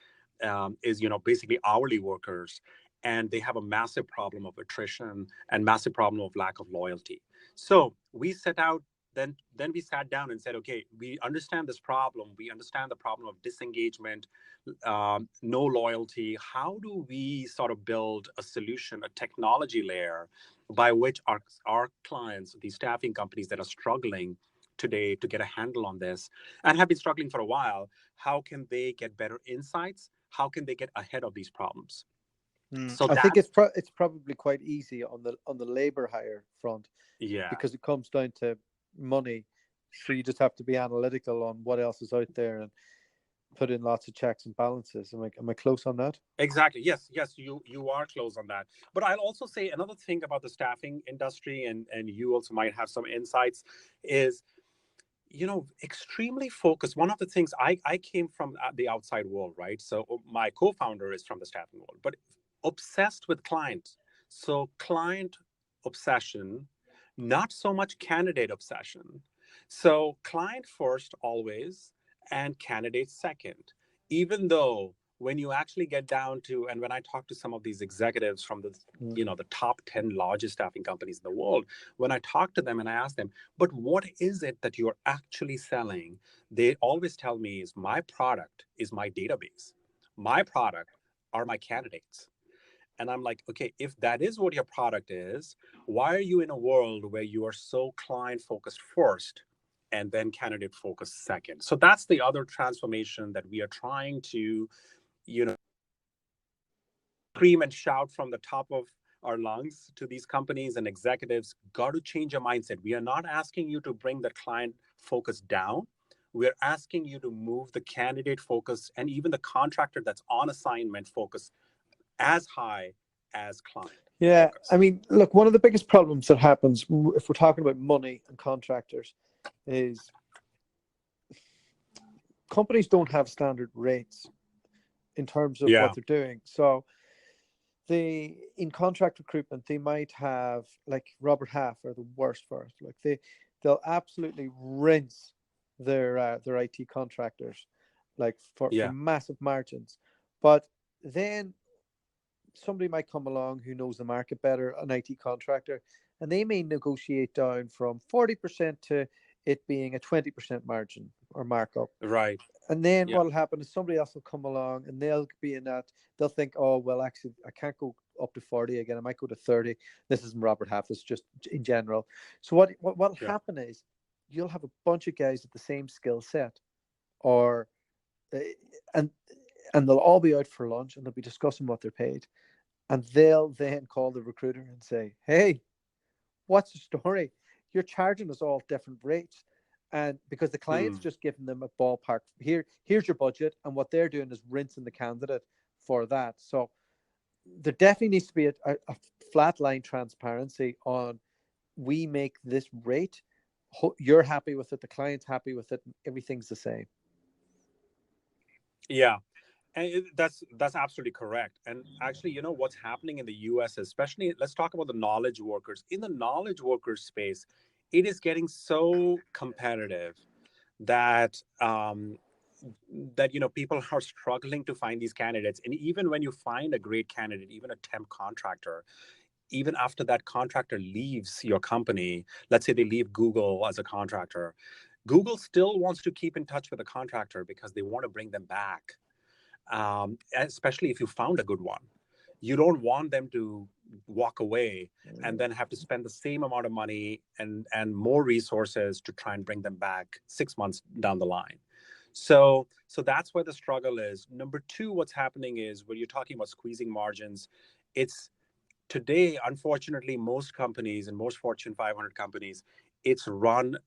Speaker 2: basically hourly workers. And they have a massive problem of attrition and massive problem of lack of loyalty. So we set out, then we sat down and said, okay, we understand this problem. We understand the problem of disengagement, no loyalty. How do we sort of build a solution, a technology layer by which our clients, these staffing companies that are struggling today to get a handle on this and have been struggling for a while, how can they get better insights? How can they get ahead of these problems?
Speaker 3: So I think it's probably quite easy on the labor hire front, because it comes down to money. So you just have to be analytical on what else is out there and put in lots of checks and balances. Am I close on that?
Speaker 2: Exactly. Yes, you are close on that. But I'll also say another thing about the staffing industry, and you also might have some insights, is extremely focused. One of the things, I came from the outside world, right? So my co-founder is from the staffing world, but obsessed with clients. So client obsession, not so much candidate obsession. So client first always, and candidate second. Even though when you actually get down to, and when I talk to some of these executives from the, the top 10 largest staffing companies in the world, when I talk to them and I ask them, but what is it that you're actually selling? They always tell me is my product is my database. My product are my candidates. And I'm like, okay, if that is what your product is, why are you in a world where you are so client focused first and then candidate focused second? So that's the other transformation that we are trying to, scream and shout from the top of our lungs to these companies and executives. Got to change your mindset. We are not asking you to bring the client focus down. We're asking you to move the candidate focus and even the contractor that's on assignment focus as high as client.
Speaker 3: Yeah,
Speaker 2: focus.
Speaker 3: I mean, look, one of the biggest problems that happens if we're talking about money and contractors is companies don't have standard rates in terms of what they're doing. So in contract recruitment, they might have, like Robert Half are the worst for it. Like they'll absolutely rinse their IT contractors, like for massive margins. But then somebody might come along who knows the market better, an IT contractor, and they may negotiate down from 40% to it being a 20% margin or markup.
Speaker 2: Right.
Speaker 3: And then what'll happen is somebody else will come along and they'll be in that, they'll think, oh, well, actually, I can't go up to 40 again. I might go to 30. This isn't Robert Half, this is just in general. So what'll happen is you'll have a bunch of guys with the same skill set, or and they'll all be out for lunch and they'll be discussing what they're paid. And they'll then call the recruiter and say, hey, what's the story? You're charging us all different rates. And because the client's just giving them a ballpark, here's your budget. And what they're doing is rinsing the candidate for that. So there definitely needs to be a flat line transparency on, we make this rate. You're happy with it. The client's happy with it. And everything's the same.
Speaker 2: Yeah. And that's absolutely correct. And actually, what's happening in the US, especially, let's talk about the knowledge workers. In the knowledge workers space, it is getting so competitive that people are struggling to find these candidates. And even when you find a great candidate, even a temp contractor, even after that contractor leaves your company, let's say they leave Google as a contractor, Google still wants to keep in touch with the contractor because they want to bring them back. Especially if you found a good one. You don't want them to walk away and then have to spend the same amount of money and more resources to try and bring them back 6 months down the line. So that's where the struggle is. Number two, what's happening is when you're talking about squeezing margins, it's today, unfortunately, most companies and most Fortune 500 companies, it's run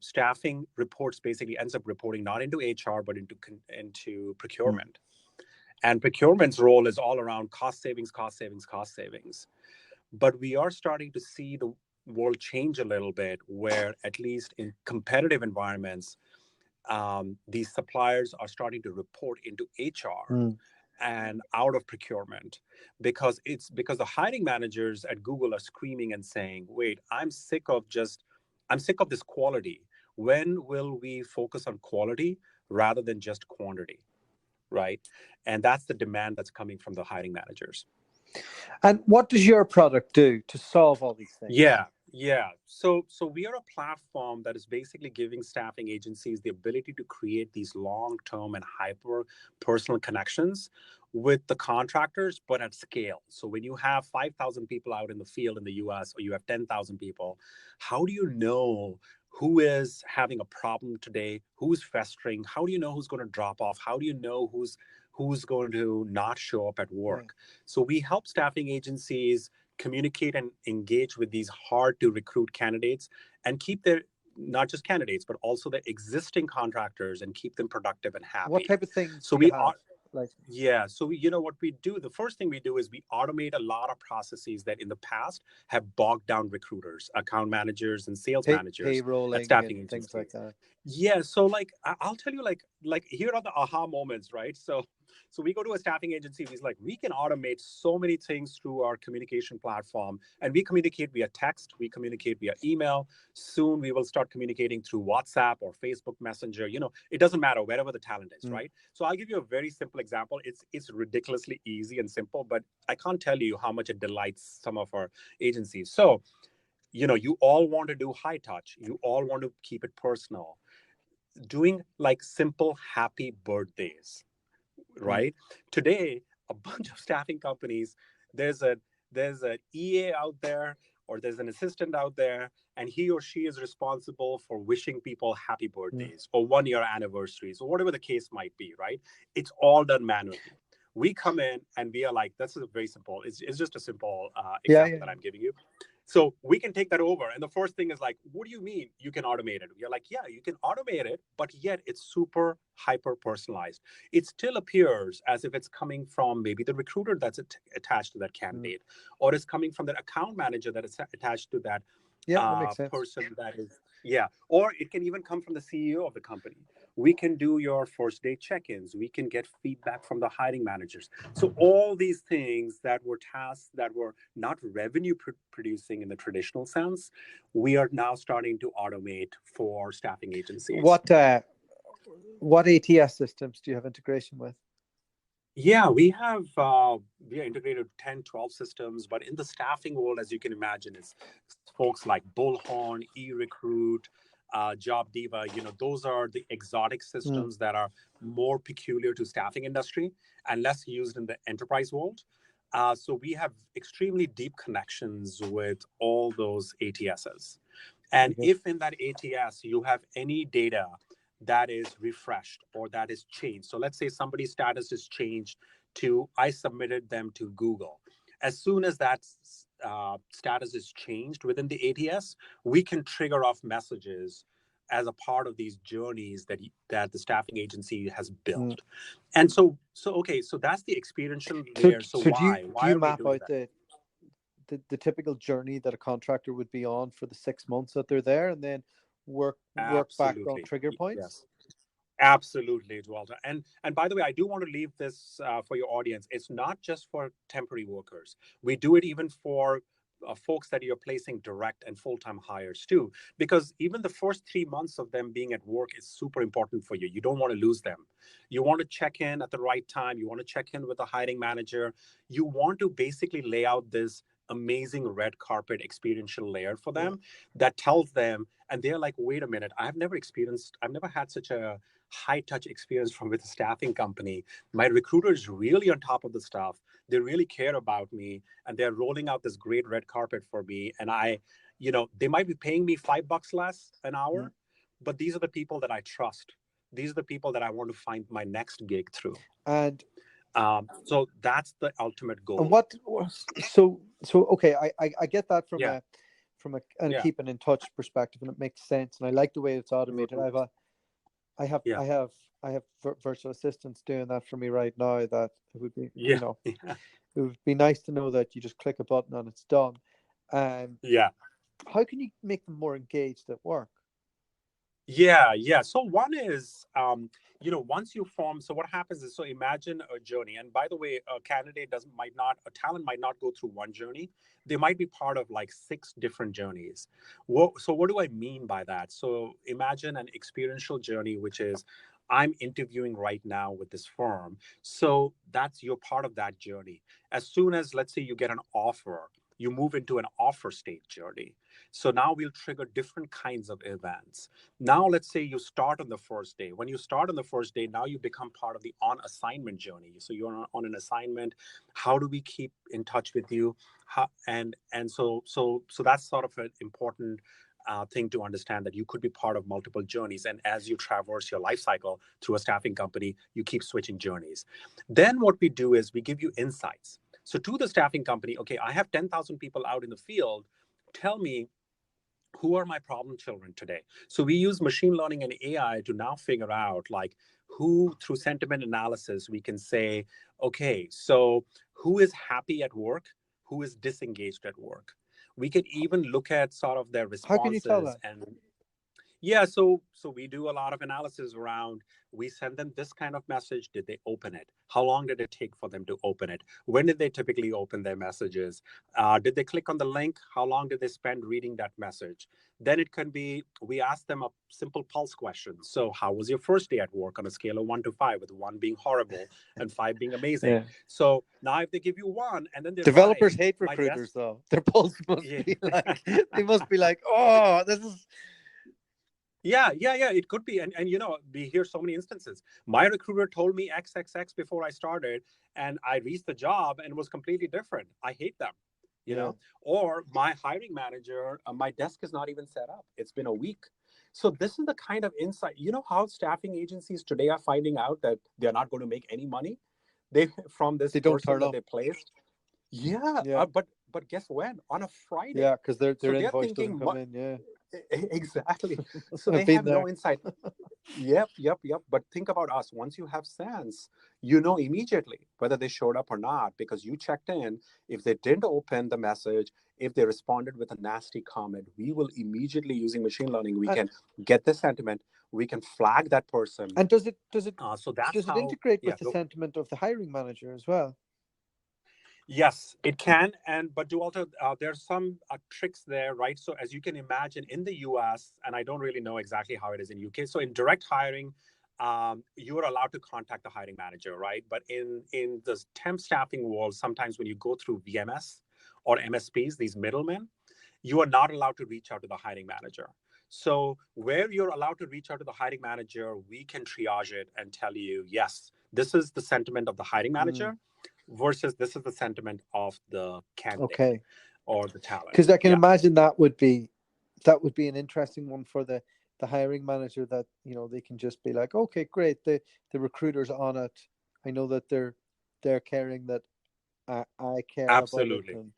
Speaker 2: staffing reports basically ends up reporting not into HR, but into procurement. And procurement's role is all around cost savings. But we are starting to see the world change a little bit, where at least in competitive environments, these suppliers are starting to report into HR and out of procurement, because the hiring managers at Google are screaming and saying, wait, I'm sick of this quality. When will we focus on quality rather than just quantity? Right. And that's the demand that's coming from the hiring managers.
Speaker 3: And what does your product do to solve all these things?
Speaker 2: Yeah. So we are a platform that is basically giving staffing agencies the ability to create these long-term and hyper personal connections with the contractors, but at scale. So when you have 5,000 people out in the field in the US, or you have 10,000 people, how do you know who is having a problem today? Who's festering? How do you know who's going to drop off? How do you know who's going to not show up at work? So we help staffing agencies communicate and engage with these hard to recruit candidates and keep their, not just candidates, but also the existing contractors, and keep them productive and happy.
Speaker 3: What type of things
Speaker 2: so
Speaker 3: do you have?
Speaker 2: What we do, the first thing we do is we automate a lot of processes that in the past have bogged down recruiters, account managers, and sales managers,
Speaker 3: payrolling,
Speaker 2: staffing
Speaker 3: and things like that.
Speaker 2: Yeah, so like I'll tell you, like here are the aha moments, right? So So we go to a staffing agency. He's like, we can automate so many things through our communication platform. And we communicate via text. We communicate via email. Soon we will start communicating through WhatsApp or Facebook Messenger. It doesn't matter wherever the talent is, right? So I'll give you a very simple example. It's ridiculously easy and simple, but I can't tell you how much it delights some of our agencies. So, you all want to do high touch. You all want to keep it personal. Doing like simple happy birthdays, right? Today, a bunch of staffing companies, there's an EA out there, or there's an assistant out there, and he or she is responsible for wishing people happy birthdays or 1-year anniversaries or whatever the case might be, right? It's all done manually. We come in and we are like, this is very simple. It's just a simple example that I'm giving you. So we can take that over. And the first thing is like, what do you mean you can automate it? You're like, yeah, you can automate it, but yet it's super hyper personalized. It still appears as if it's coming from maybe the recruiter that's attached to that candidate, or it's coming from the account manager that is attached to that
Speaker 3: that makes sense.
Speaker 2: person that is, or it can even come from the CEO of the company. We can do your first day check-ins. We can get feedback from the hiring managers. So all these things that were tasks that were not revenue producing in the traditional sense, we are now starting to automate for staffing agencies.
Speaker 3: What ATS systems do you have integration with?
Speaker 2: Yeah, we are integrated 10, 12 systems, but in the staffing world, as you can imagine, it's folks like Bullhorn, eRecruit, Job Diva. Those are the exotic systems that are more peculiar to staffing industry and less used in the enterprise world. So we have extremely deep connections with all those ATSs. And if in that ATS you have any data that is refreshed or that is changed. So let's say somebody's status is changed to, I submitted them to Google. As soon as that status is changed within the ATS, we can trigger off messages as a part of these journeys that the staffing agency has built. And so that's the experiential layer. So why
Speaker 3: do you map out
Speaker 2: that?
Speaker 3: the typical journey that a contractor would be on for the 6 months that they're there, and then work back on trigger points?
Speaker 2: Yes. Absolutely, Walter. And by the way, I do want to leave this for your audience. It's not just for temporary workers. We do it even for folks that you're placing direct and full-time hires too, because even the first 3 months of them being at work is super important for you. You don't want to lose them. You want to check in at the right time. You want to check in with the hiring manager. You want to basically lay out this amazing red carpet experiential layer for them that tells them, and they're like, wait a minute, I've never had such a high touch experience with a staffing company. My recruiter is really on top of the stuff. They really care about me, and they're rolling out this great red carpet for me. And they might be paying me $5 less an hour, but these are the people that I trust. These are the people that I want to find my next gig through.
Speaker 3: And
Speaker 2: so that's the ultimate goal.
Speaker 3: And okay, I get that from a keeping in touch perspective, and it makes sense. And I like the way it's automated. I have virtual assistants doing that for me right now. That it would be, it would be nice to know that you just click a button and it's done. How can you make them more engaged at work?
Speaker 2: Yeah. So one is, once you form, so what happens is, so imagine a journey. And by the way, a talent might not go through one journey. They might be part of like 6 different journeys. So what do I mean by that? So imagine an experiential journey, which is, I'm interviewing right now with this firm. So you're part of that journey. As soon as, let's say, you get an offer, you move into an offer stage journey. So now we'll trigger different kinds of events. Now, let's say you start on the first day. When you start on the first day, now you become part of the on-assignment journey. So you're on an assignment. How do we keep in touch with you? So that's sort of an important thing to understand, that you could be part of multiple journeys. And as you traverse your life cycle through a staffing company, you keep switching journeys. Then what we do is we give you insights. So to the staffing company, okay, I have 10,000 people out in the field. Tell me, who are my problem children today? So we use machine learning and AI to now figure out like who, through sentiment analysis, we can say, okay, so who is happy at work? Who is disengaged at work? We could even look at sort of their responses.
Speaker 3: How can you tell that?
Speaker 2: And Yeah, so we do a lot of analysis around, we send them this kind of message. Did they open it? How long did it take for them to open it? When did they typically open their messages? Did they click on the link? How long did they spend reading that message? Then it can be, we ask them a simple pulse question. So how was your first day at work on a scale of 1 to 5, with 1 being horrible and 5 being amazing?
Speaker 3: Yeah.
Speaker 2: So now if they give you 1 and then they
Speaker 3: Developers
Speaker 2: write,
Speaker 3: hate
Speaker 2: my desk,
Speaker 3: recruiters, though. Their pulse must
Speaker 2: yeah.
Speaker 3: be like, they must be like, oh, this is.
Speaker 2: Yeah. It could be, and we hear so many instances. My recruiter told me XXX before I started, and I reached the job and it was completely different. I hate them,
Speaker 3: Yeah.
Speaker 2: Or my hiring manager, my desk is not even set up. It's been a week. So this is the kind of insight. You know how staffing agencies today are finding out that they're not going to make any money, they from this
Speaker 3: They don't
Speaker 2: person
Speaker 3: turn
Speaker 2: that
Speaker 3: up.
Speaker 2: they placed. Yeah,
Speaker 3: Yeah.
Speaker 2: but guess when? On a Friday.
Speaker 3: Yeah, because their
Speaker 2: So they're
Speaker 3: invoice doesn't
Speaker 2: thinking,
Speaker 3: come in. Yeah.
Speaker 2: exactly. So
Speaker 3: I've
Speaker 2: they
Speaker 3: been
Speaker 2: have
Speaker 3: there.
Speaker 2: no insight. Yep. But think about us. Once you have SANS, you know immediately whether they showed up or not, because you checked in. If they didn't open the message, if they responded with a nasty comment, we will immediately, using machine learning, we
Speaker 3: And,
Speaker 2: can get the sentiment. We can flag that person.
Speaker 3: and does it
Speaker 2: So that's
Speaker 3: does it
Speaker 2: how.
Speaker 3: integrate
Speaker 2: Yeah.
Speaker 3: with the sentiment of the hiring manager as well?
Speaker 2: Yes, it can, but do also there's some tricks there, right? So as you can imagine, in the U.S., and I don't really know exactly how it is in U.K. So in direct hiring, you are allowed to contact the hiring manager, right? But in the temp staffing world, sometimes when you go through VMS or MSPs, these middlemen, you are not allowed to reach out to the hiring manager. So where you're allowed to reach out to the hiring manager, we can triage it and tell you, yes, this is the sentiment of the hiring manager versus this is the sentiment of the candidate
Speaker 3: Okay.
Speaker 2: or the talent.
Speaker 3: Because I can
Speaker 2: Yeah.
Speaker 3: imagine that would be an interesting one for the hiring manager, that they can just be like, okay, great, the recruiter's on it. I know that they're caring that I care about it.
Speaker 2: Absolutely.
Speaker 3: And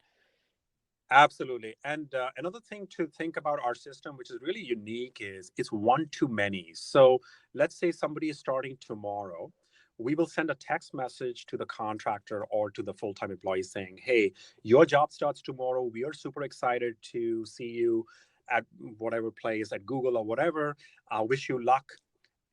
Speaker 2: Absolutely. And another thing to think about our system, which is really unique, is it's one to many. So let's say somebody is starting tomorrow. We will send a text message to the contractor or to the full-time employee saying, hey, your job starts tomorrow. We are super excited to see you at whatever place, at Google or whatever. Wish you luck.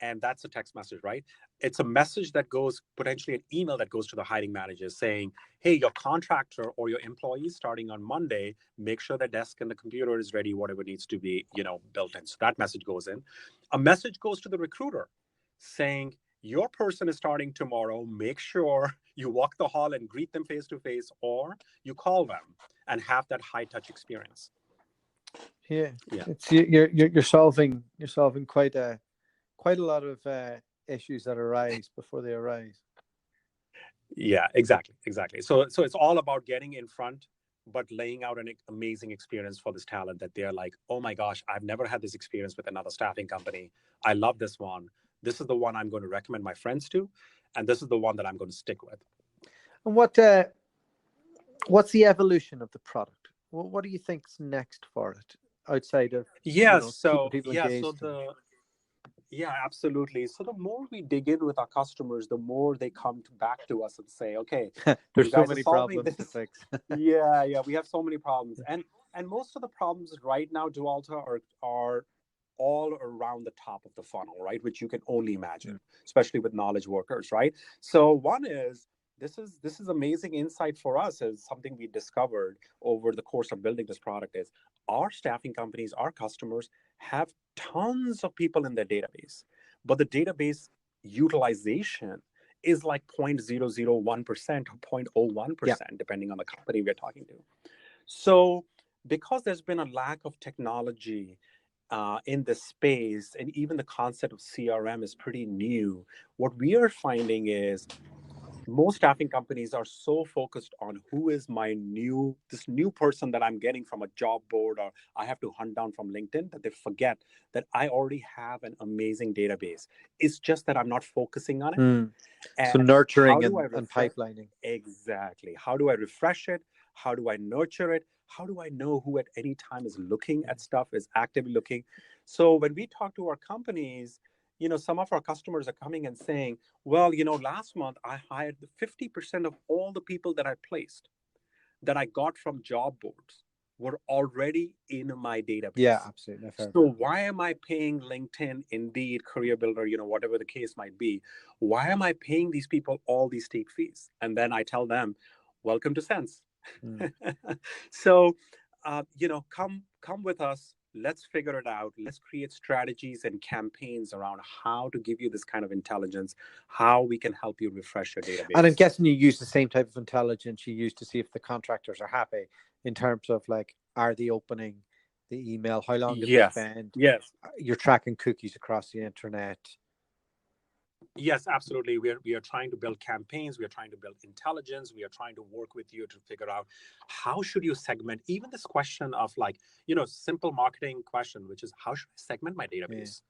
Speaker 2: And that's a text message, right? It's a message that goes, potentially an email that goes to the hiring manager saying, hey, your contractor or your employee starting on Monday, make sure the desk and the computer is ready, whatever needs to be, built in. So that message goes in. A message goes to the recruiter saying, your person is starting tomorrow. Make sure you walk the hall and greet them face to face, or you call them and have that high touch experience.
Speaker 3: yeah,
Speaker 2: Yeah.
Speaker 3: it's you're solving quite a lot of issues that arise before they arise.
Speaker 2: Yeah, exactly. So it's all about getting in front, but laying out an amazing experience for this talent that they're like, oh my gosh, I've never had this experience with another staffing company. I love this one. This is the one I'm going to recommend my friends to, and this is the one that I'm going to stick with.
Speaker 3: And what's the evolution of the product? What do you think's next for it, outside of keeping people engaged?
Speaker 2: Yeah, absolutely. So the more we dig in with our customers, the more they come back to us and say, okay,
Speaker 3: there's
Speaker 2: you
Speaker 3: so
Speaker 2: guys
Speaker 3: many
Speaker 2: are solving
Speaker 3: problems to
Speaker 2: this.
Speaker 3: fix.
Speaker 2: Yeah, we have so many problems. And most of the problems right now, Dualta, are all around the top of the funnel, right? Which you can only imagine, especially with knowledge workers, right? So one is, this is amazing insight for us, is something we discovered over the course of building this product, is our staffing companies, our customers have tons of people in their database, but the database utilization is like 0.001% or 0.01%, depending on the company we're talking to. So because there's been a lack of technology in this space, and even the concept of CRM is pretty new, what we are finding is most staffing companies are so focused on who is this new person that I'm getting from a job board, or I have to hunt down from LinkedIn, that they forget that I already have an amazing database. It's just that I'm not focusing on it.
Speaker 3: So
Speaker 2: And
Speaker 3: nurturing
Speaker 2: how do I
Speaker 3: and pipelining.
Speaker 2: Exactly. How do I refresh it? How do I nurture it? How do I know who at any time is looking at stuff, is actively looking? So when we talk to our companies, some of our customers are coming and saying, well, last month I hired 50% of all the people that I placed, that I got from job boards. were already in my database.
Speaker 3: Yeah, absolutely.
Speaker 2: So why am I paying LinkedIn, Indeed, Career Builder, whatever the case might be? Why am I paying these people all these steep fees? And then I tell them, welcome to Sense. So, come with us. Let's figure it out. Let's create strategies and campaigns around how to give you this kind of intelligence, how we can help you refresh your database.
Speaker 3: And I'm guessing you use the same type of intelligence you use to see if the contractors are happy in terms of like, are they opening the email? How long did they spend?
Speaker 2: Yes.
Speaker 3: You're tracking cookies across the internet.
Speaker 2: Yes, absolutely. We are trying to build campaigns. We are trying to build intelligence. We are trying to work with you to figure out how should you segment even this question of like, simple marketing question, which is how should I segment my database?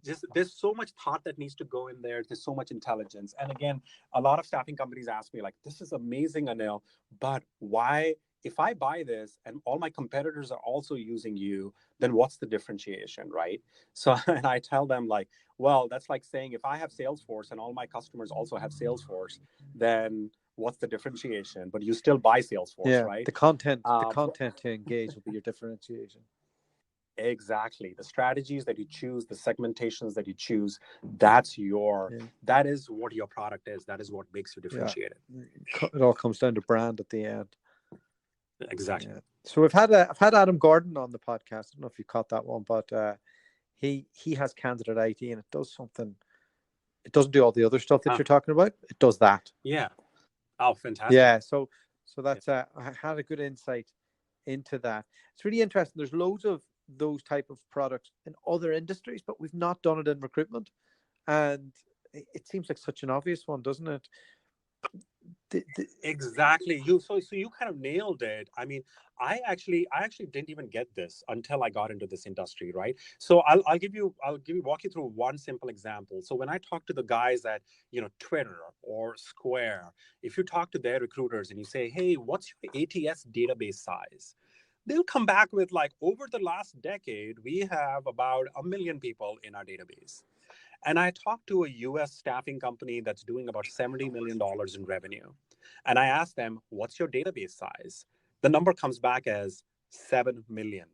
Speaker 2: Just there's so much thought that needs to go in there. There's so much intelligence. And again, a lot of staffing companies ask me like, this is amazing, Anil, but why, if I buy this and all my competitors are also using you, then what's the differentiation, right? So, and I tell them like, well, that's like saying if I have Salesforce and all my customers also have Salesforce, then what's the differentiation? But you still buy Salesforce, right?
Speaker 3: The content to engage will be your differentiation.
Speaker 2: Exactly. The strategies that you choose, the segmentations that you choose, that is what your product is. That is what makes you differentiated.
Speaker 3: Yeah. It all comes down to brand at the end.
Speaker 2: Exactly.
Speaker 3: Yeah. So I've had Adam Gordon on the podcast. I don't know if you caught that one, but he has candidate ID, and it does something. It doesn't do all the other stuff that you're talking about. It does that.
Speaker 2: Yeah. Oh, fantastic.
Speaker 3: Yeah. So that's I had a good insight into that. It's really interesting. There's loads of those type of products in other industries, but we've not done it in recruitment, and it seems like such an obvious one, doesn't it?
Speaker 2: Exactly. So you kind of nailed it. I mean, I actually didn't even get this until I got into this industry, right? So I'll walk you through one simple example. So when I talk to the guys at Twitter or Square, if you talk to their recruiters and you say, hey, what's your ATS database size? They'll come back with like, over the last decade, we have about 1 million people in our database. And I talked to a US staffing company that's doing about $70 million in revenue. And I asked them, what's your database size? The number comes back as 7 million.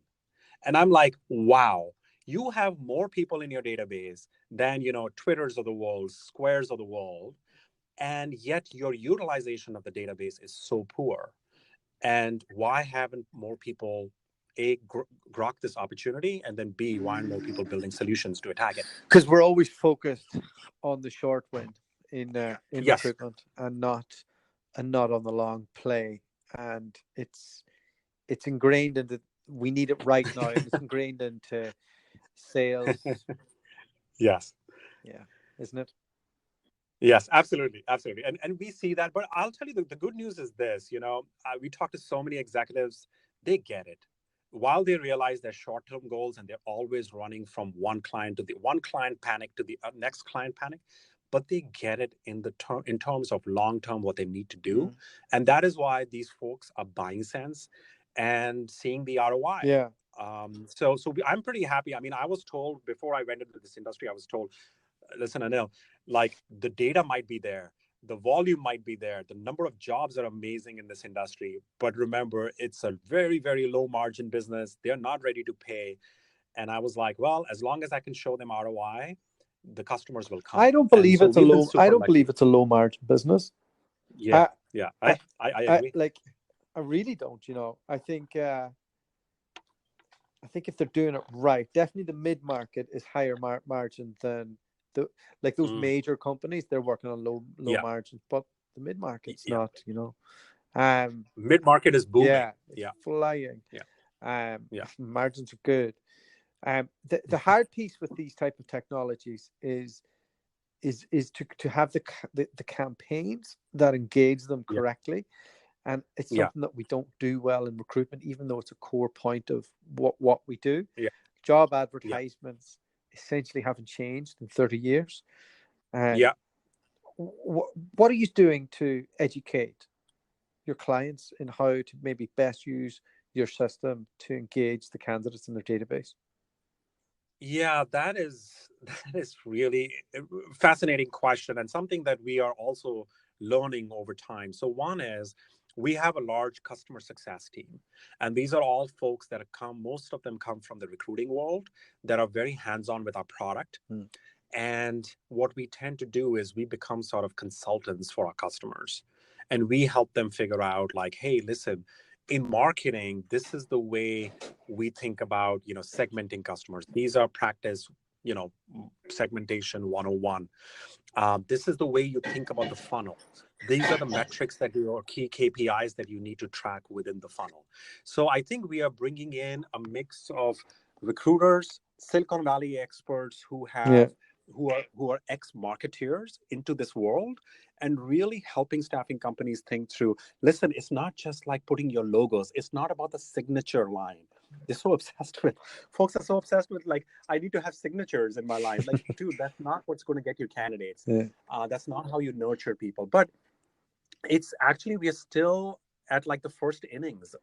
Speaker 2: And I'm like, wow, you have more people in your database than, Twitters of the world, Squares of the world. And yet your utilization of the database is so poor. And why haven't more people grok this opportunity, and then B, why aren't more people building solutions to attack it?
Speaker 3: Because we're always focused on the short win in recruitment, and not on the long play. And it's ingrained into, we need it right now, and it's ingrained into sales.
Speaker 2: Yes.
Speaker 3: Yeah, isn't it?
Speaker 2: Yes, absolutely. And we see that. But I'll tell you, the good news is this, we talk to so many executives, they get it. While they realize their short-term goals and they're always running from one client panic to the next client panic, but they get it in terms of long-term what they need to do. And that is why these folks are buying Sense and seeing the ROI.
Speaker 3: Yeah.
Speaker 2: So I'm pretty happy. I mean, I was told before I went into this industry, I was told, listen, Anil, like the data might be there, the volume might be there, the number of jobs are amazing in this industry, but remember, it's a very, very low margin business. They're not ready to pay. And I was like, well, as long as I can show them ROI, the customers will come.
Speaker 3: I don't believe it's a low margin business.
Speaker 2: I agree.
Speaker 3: I really don't. I think if they're doing it right, definitely the mid market is higher margin than those major companies. They're working on low margins, but the mid market's not.
Speaker 2: Mid market is booming.
Speaker 3: Flying. Margins are good. The hard piece with these type of technologies is to have the campaigns that engage them correctly. And it's something that we don't do well in recruitment, even though it's a core point of what we do. Job advertisements essentially haven't changed in 30 years. What are you doing to educate your clients in how to maybe best use your system to engage the candidates in their database?
Speaker 2: Yeah, that is really a fascinating question, and something that we are also learning over time. So one is, we have a large customer success team. And these are all folks that have come, most of them come from the recruiting world, that are very hands-on with our product. And what we tend to do is we become sort of consultants for our customers. And we help them figure out like, hey, listen, in marketing, this is the way we think about, segmenting customers. These are practice, segmentation 101. This is the way you think about the funnel. These are the metrics that your key KPIs that you need to track within the funnel. So I think we are bringing in a mix of recruiters, Silicon Valley experts who are ex-marketeers into this world, and really helping staffing companies think through, listen, it's not just like putting your logos. It's not about the signature line. Folks are so obsessed with like, I need to have signatures in my line. Like, dude, that's not what's going to get you candidates. That's not how you nurture people. But it's actually, we are still at like the first innings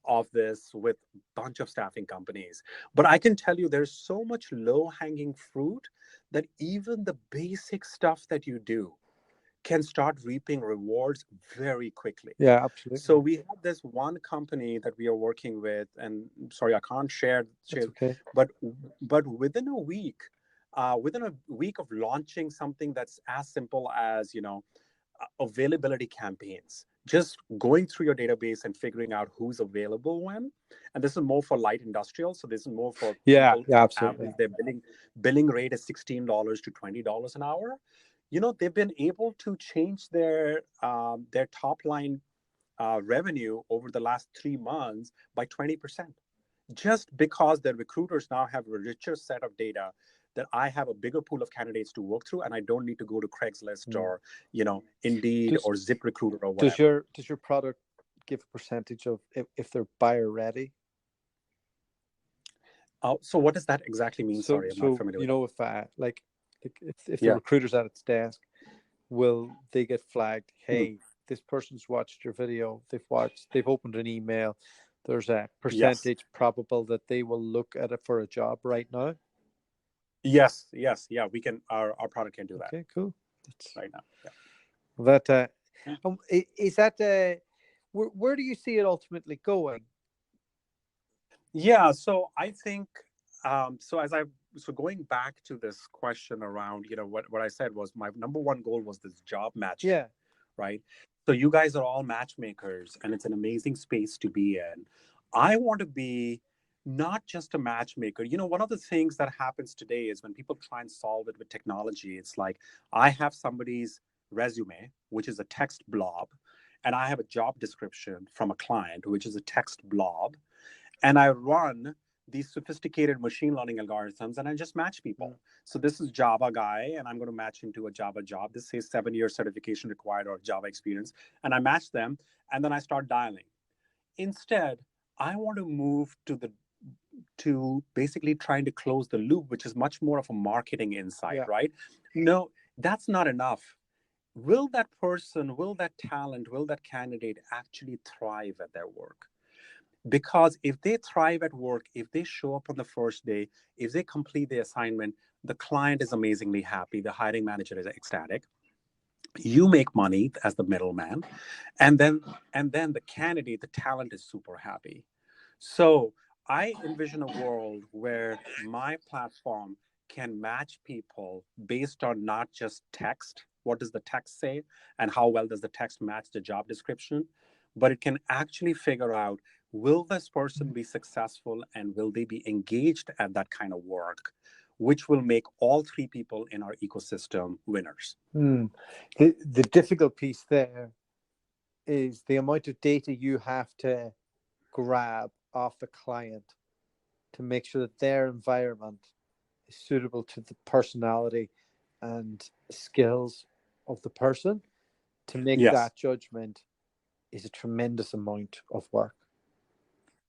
Speaker 2: of this with a bunch of staffing companies. But I can tell you there's so much low-hanging fruit that even the basic stuff that you do can start reaping rewards very quickly.
Speaker 3: Yeah, absolutely.
Speaker 2: So we have this one company that we are working with, and sorry, I can't share.
Speaker 3: Okay.
Speaker 2: But within a week of launching something that's as simple as availability campaigns, just going through your database and figuring out who's available when. And this is more for light industrial, so this is more for people.
Speaker 3: Absolutely.
Speaker 2: Their billing rate is $16 to $20 an hour. They've been able to change their top line revenue over the last 3 months by 20%, just because their recruiters now have a richer set of data, that I have a bigger pool of candidates to work through, and I don't need to go to Craigslist or Indeed or ZipRecruiter or whatever.
Speaker 3: Does your product give a percentage of if they're buyer ready?
Speaker 2: So what does that exactly mean? Sorry, I'm not familiar with that.
Speaker 3: If the recruiter's at its desk, will they get flagged? Hey, this person's watched your video. They've opened an email. There's a percentage probable that they will look at it for a job right now.
Speaker 2: Yes. Yeah, we can. Our product can do that.
Speaker 3: Okay, cool.
Speaker 2: Right now.
Speaker 3: Yeah. Is that where do you see it ultimately going?
Speaker 2: Yeah. So I think so going back to this question around, what I said was my number one goal was this job match.
Speaker 3: Yeah.
Speaker 2: Right. So you guys are all matchmakers, and it's an amazing space to be in. I want to be not just a matchmaker. One of the things that happens today is when people try and solve it with technology, it's like I have somebody's resume, which is a text blob, and I have a job description from a client, which is a text blob, and I run these sophisticated machine learning algorithms, and I just match people. So this is Java guy, and I'm going to match him to a Java job. This says 7-year certification required or Java experience, and I match them, and then I start dialing. Instead, I want to move to basically trying to close the loop, which is much more of a marketing insight, right? No, that's not enough. Will that person, will that talent, will that candidate actually thrive at their work? Because if they thrive at work, if they show up on the first day, if they complete the assignment, the client is amazingly happy. The hiring manager is ecstatic. You make money as the middleman, and then the candidate, the talent is super happy. So I envision a world where my platform can match people based on not just text. What does the text say? And how well does the text match the job description? But it can actually figure out, will this person be successful and will they be engaged at that kind of work, which will make all 3 people in our ecosystem winners.
Speaker 3: The difficult piece there is the amount of data you have to grab off the client to make sure that their environment is suitable to the personality and skills of the person. To make that judgment is a tremendous amount of work.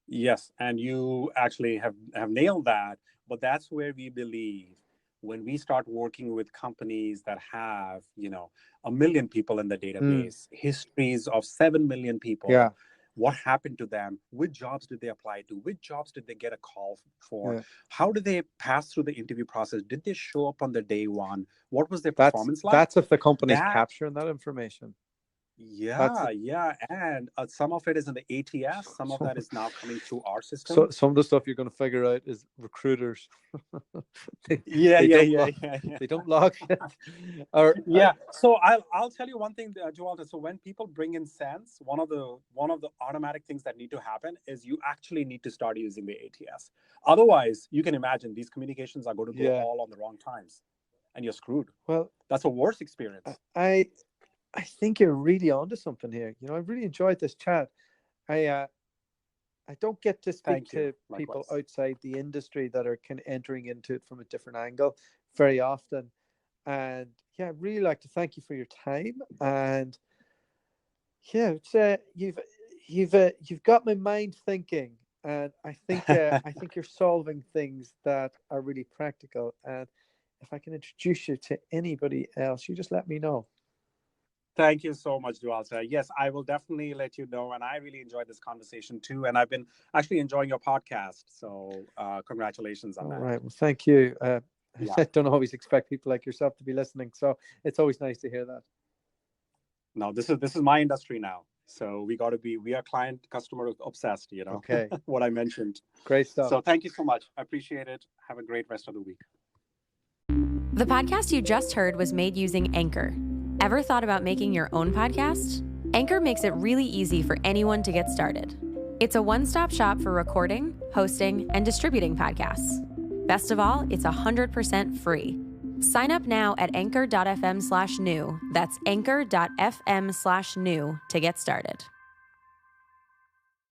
Speaker 2: Yes, and you actually have nailed that. But that's where we believe when we start working with companies that have, 1 million people in the database, histories of 7 million people, what happened to them? Which jobs did they apply to? Which jobs did they get a call for? How did they pass through the interview process? Did they show up on the day one? What was their performance like?
Speaker 3: That's if the company's capturing that information. That's
Speaker 2: Yeah. And some of it is in the ATS. Some of
Speaker 3: so,
Speaker 2: that is now coming through our
Speaker 3: so
Speaker 2: system.
Speaker 3: some of the stuff you're going to figure out is recruiters. they,
Speaker 2: Yeah,
Speaker 3: they
Speaker 2: yeah,
Speaker 3: don't
Speaker 2: yeah,
Speaker 3: log
Speaker 2: yeah, yeah.
Speaker 3: they don't log it. Or
Speaker 2: Yeah. So I'll tell you one thing, Walter. So when people bring in Sense, one of the automatic things that need to happen is you actually need to start using the ATS. Otherwise, you can imagine these communications are going to go
Speaker 3: yeah.
Speaker 2: all on the wrong times, and you're screwed.
Speaker 3: Well,
Speaker 2: That's a worse experience.
Speaker 3: I think you're really onto something here. You know, I really enjoyed this chat. I I don't get to speak
Speaker 2: Thank you.
Speaker 3: to people
Speaker 2: Likewise.
Speaker 3: outside the industry that are kind of entering into it from a different angle very often. And yeah, I'd really like to thank you for your time. And yeah, it's, you've got my mind thinking, and I think you're solving things that are really practical. And if I can introduce you to anybody else, you just let me know.
Speaker 2: Thank you so much, Walter. Yes, I will definitely let you know. And I really enjoyed this conversation too. And I've been actually enjoying your podcast. So congratulations on
Speaker 3: All
Speaker 2: that.
Speaker 3: right. Well, thank you.
Speaker 2: Yeah.
Speaker 3: I don't always expect people like yourself to be listening, so it's always nice to hear that.
Speaker 2: No, this is my industry now. So we are client customer obsessed,
Speaker 3: Okay.
Speaker 2: what I mentioned.
Speaker 3: Great stuff.
Speaker 2: So thank you so much. I appreciate it. Have a great rest of the week.
Speaker 4: The podcast you just heard was made using Anchor. Ever thought about making your own podcast? Anchor makes it really easy for anyone to get started. It's a one-stop shop for recording, hosting, and distributing podcasts. Best of all, it's 100% free. Sign up now at anchor.fm/new. That's anchor.fm/new to get started.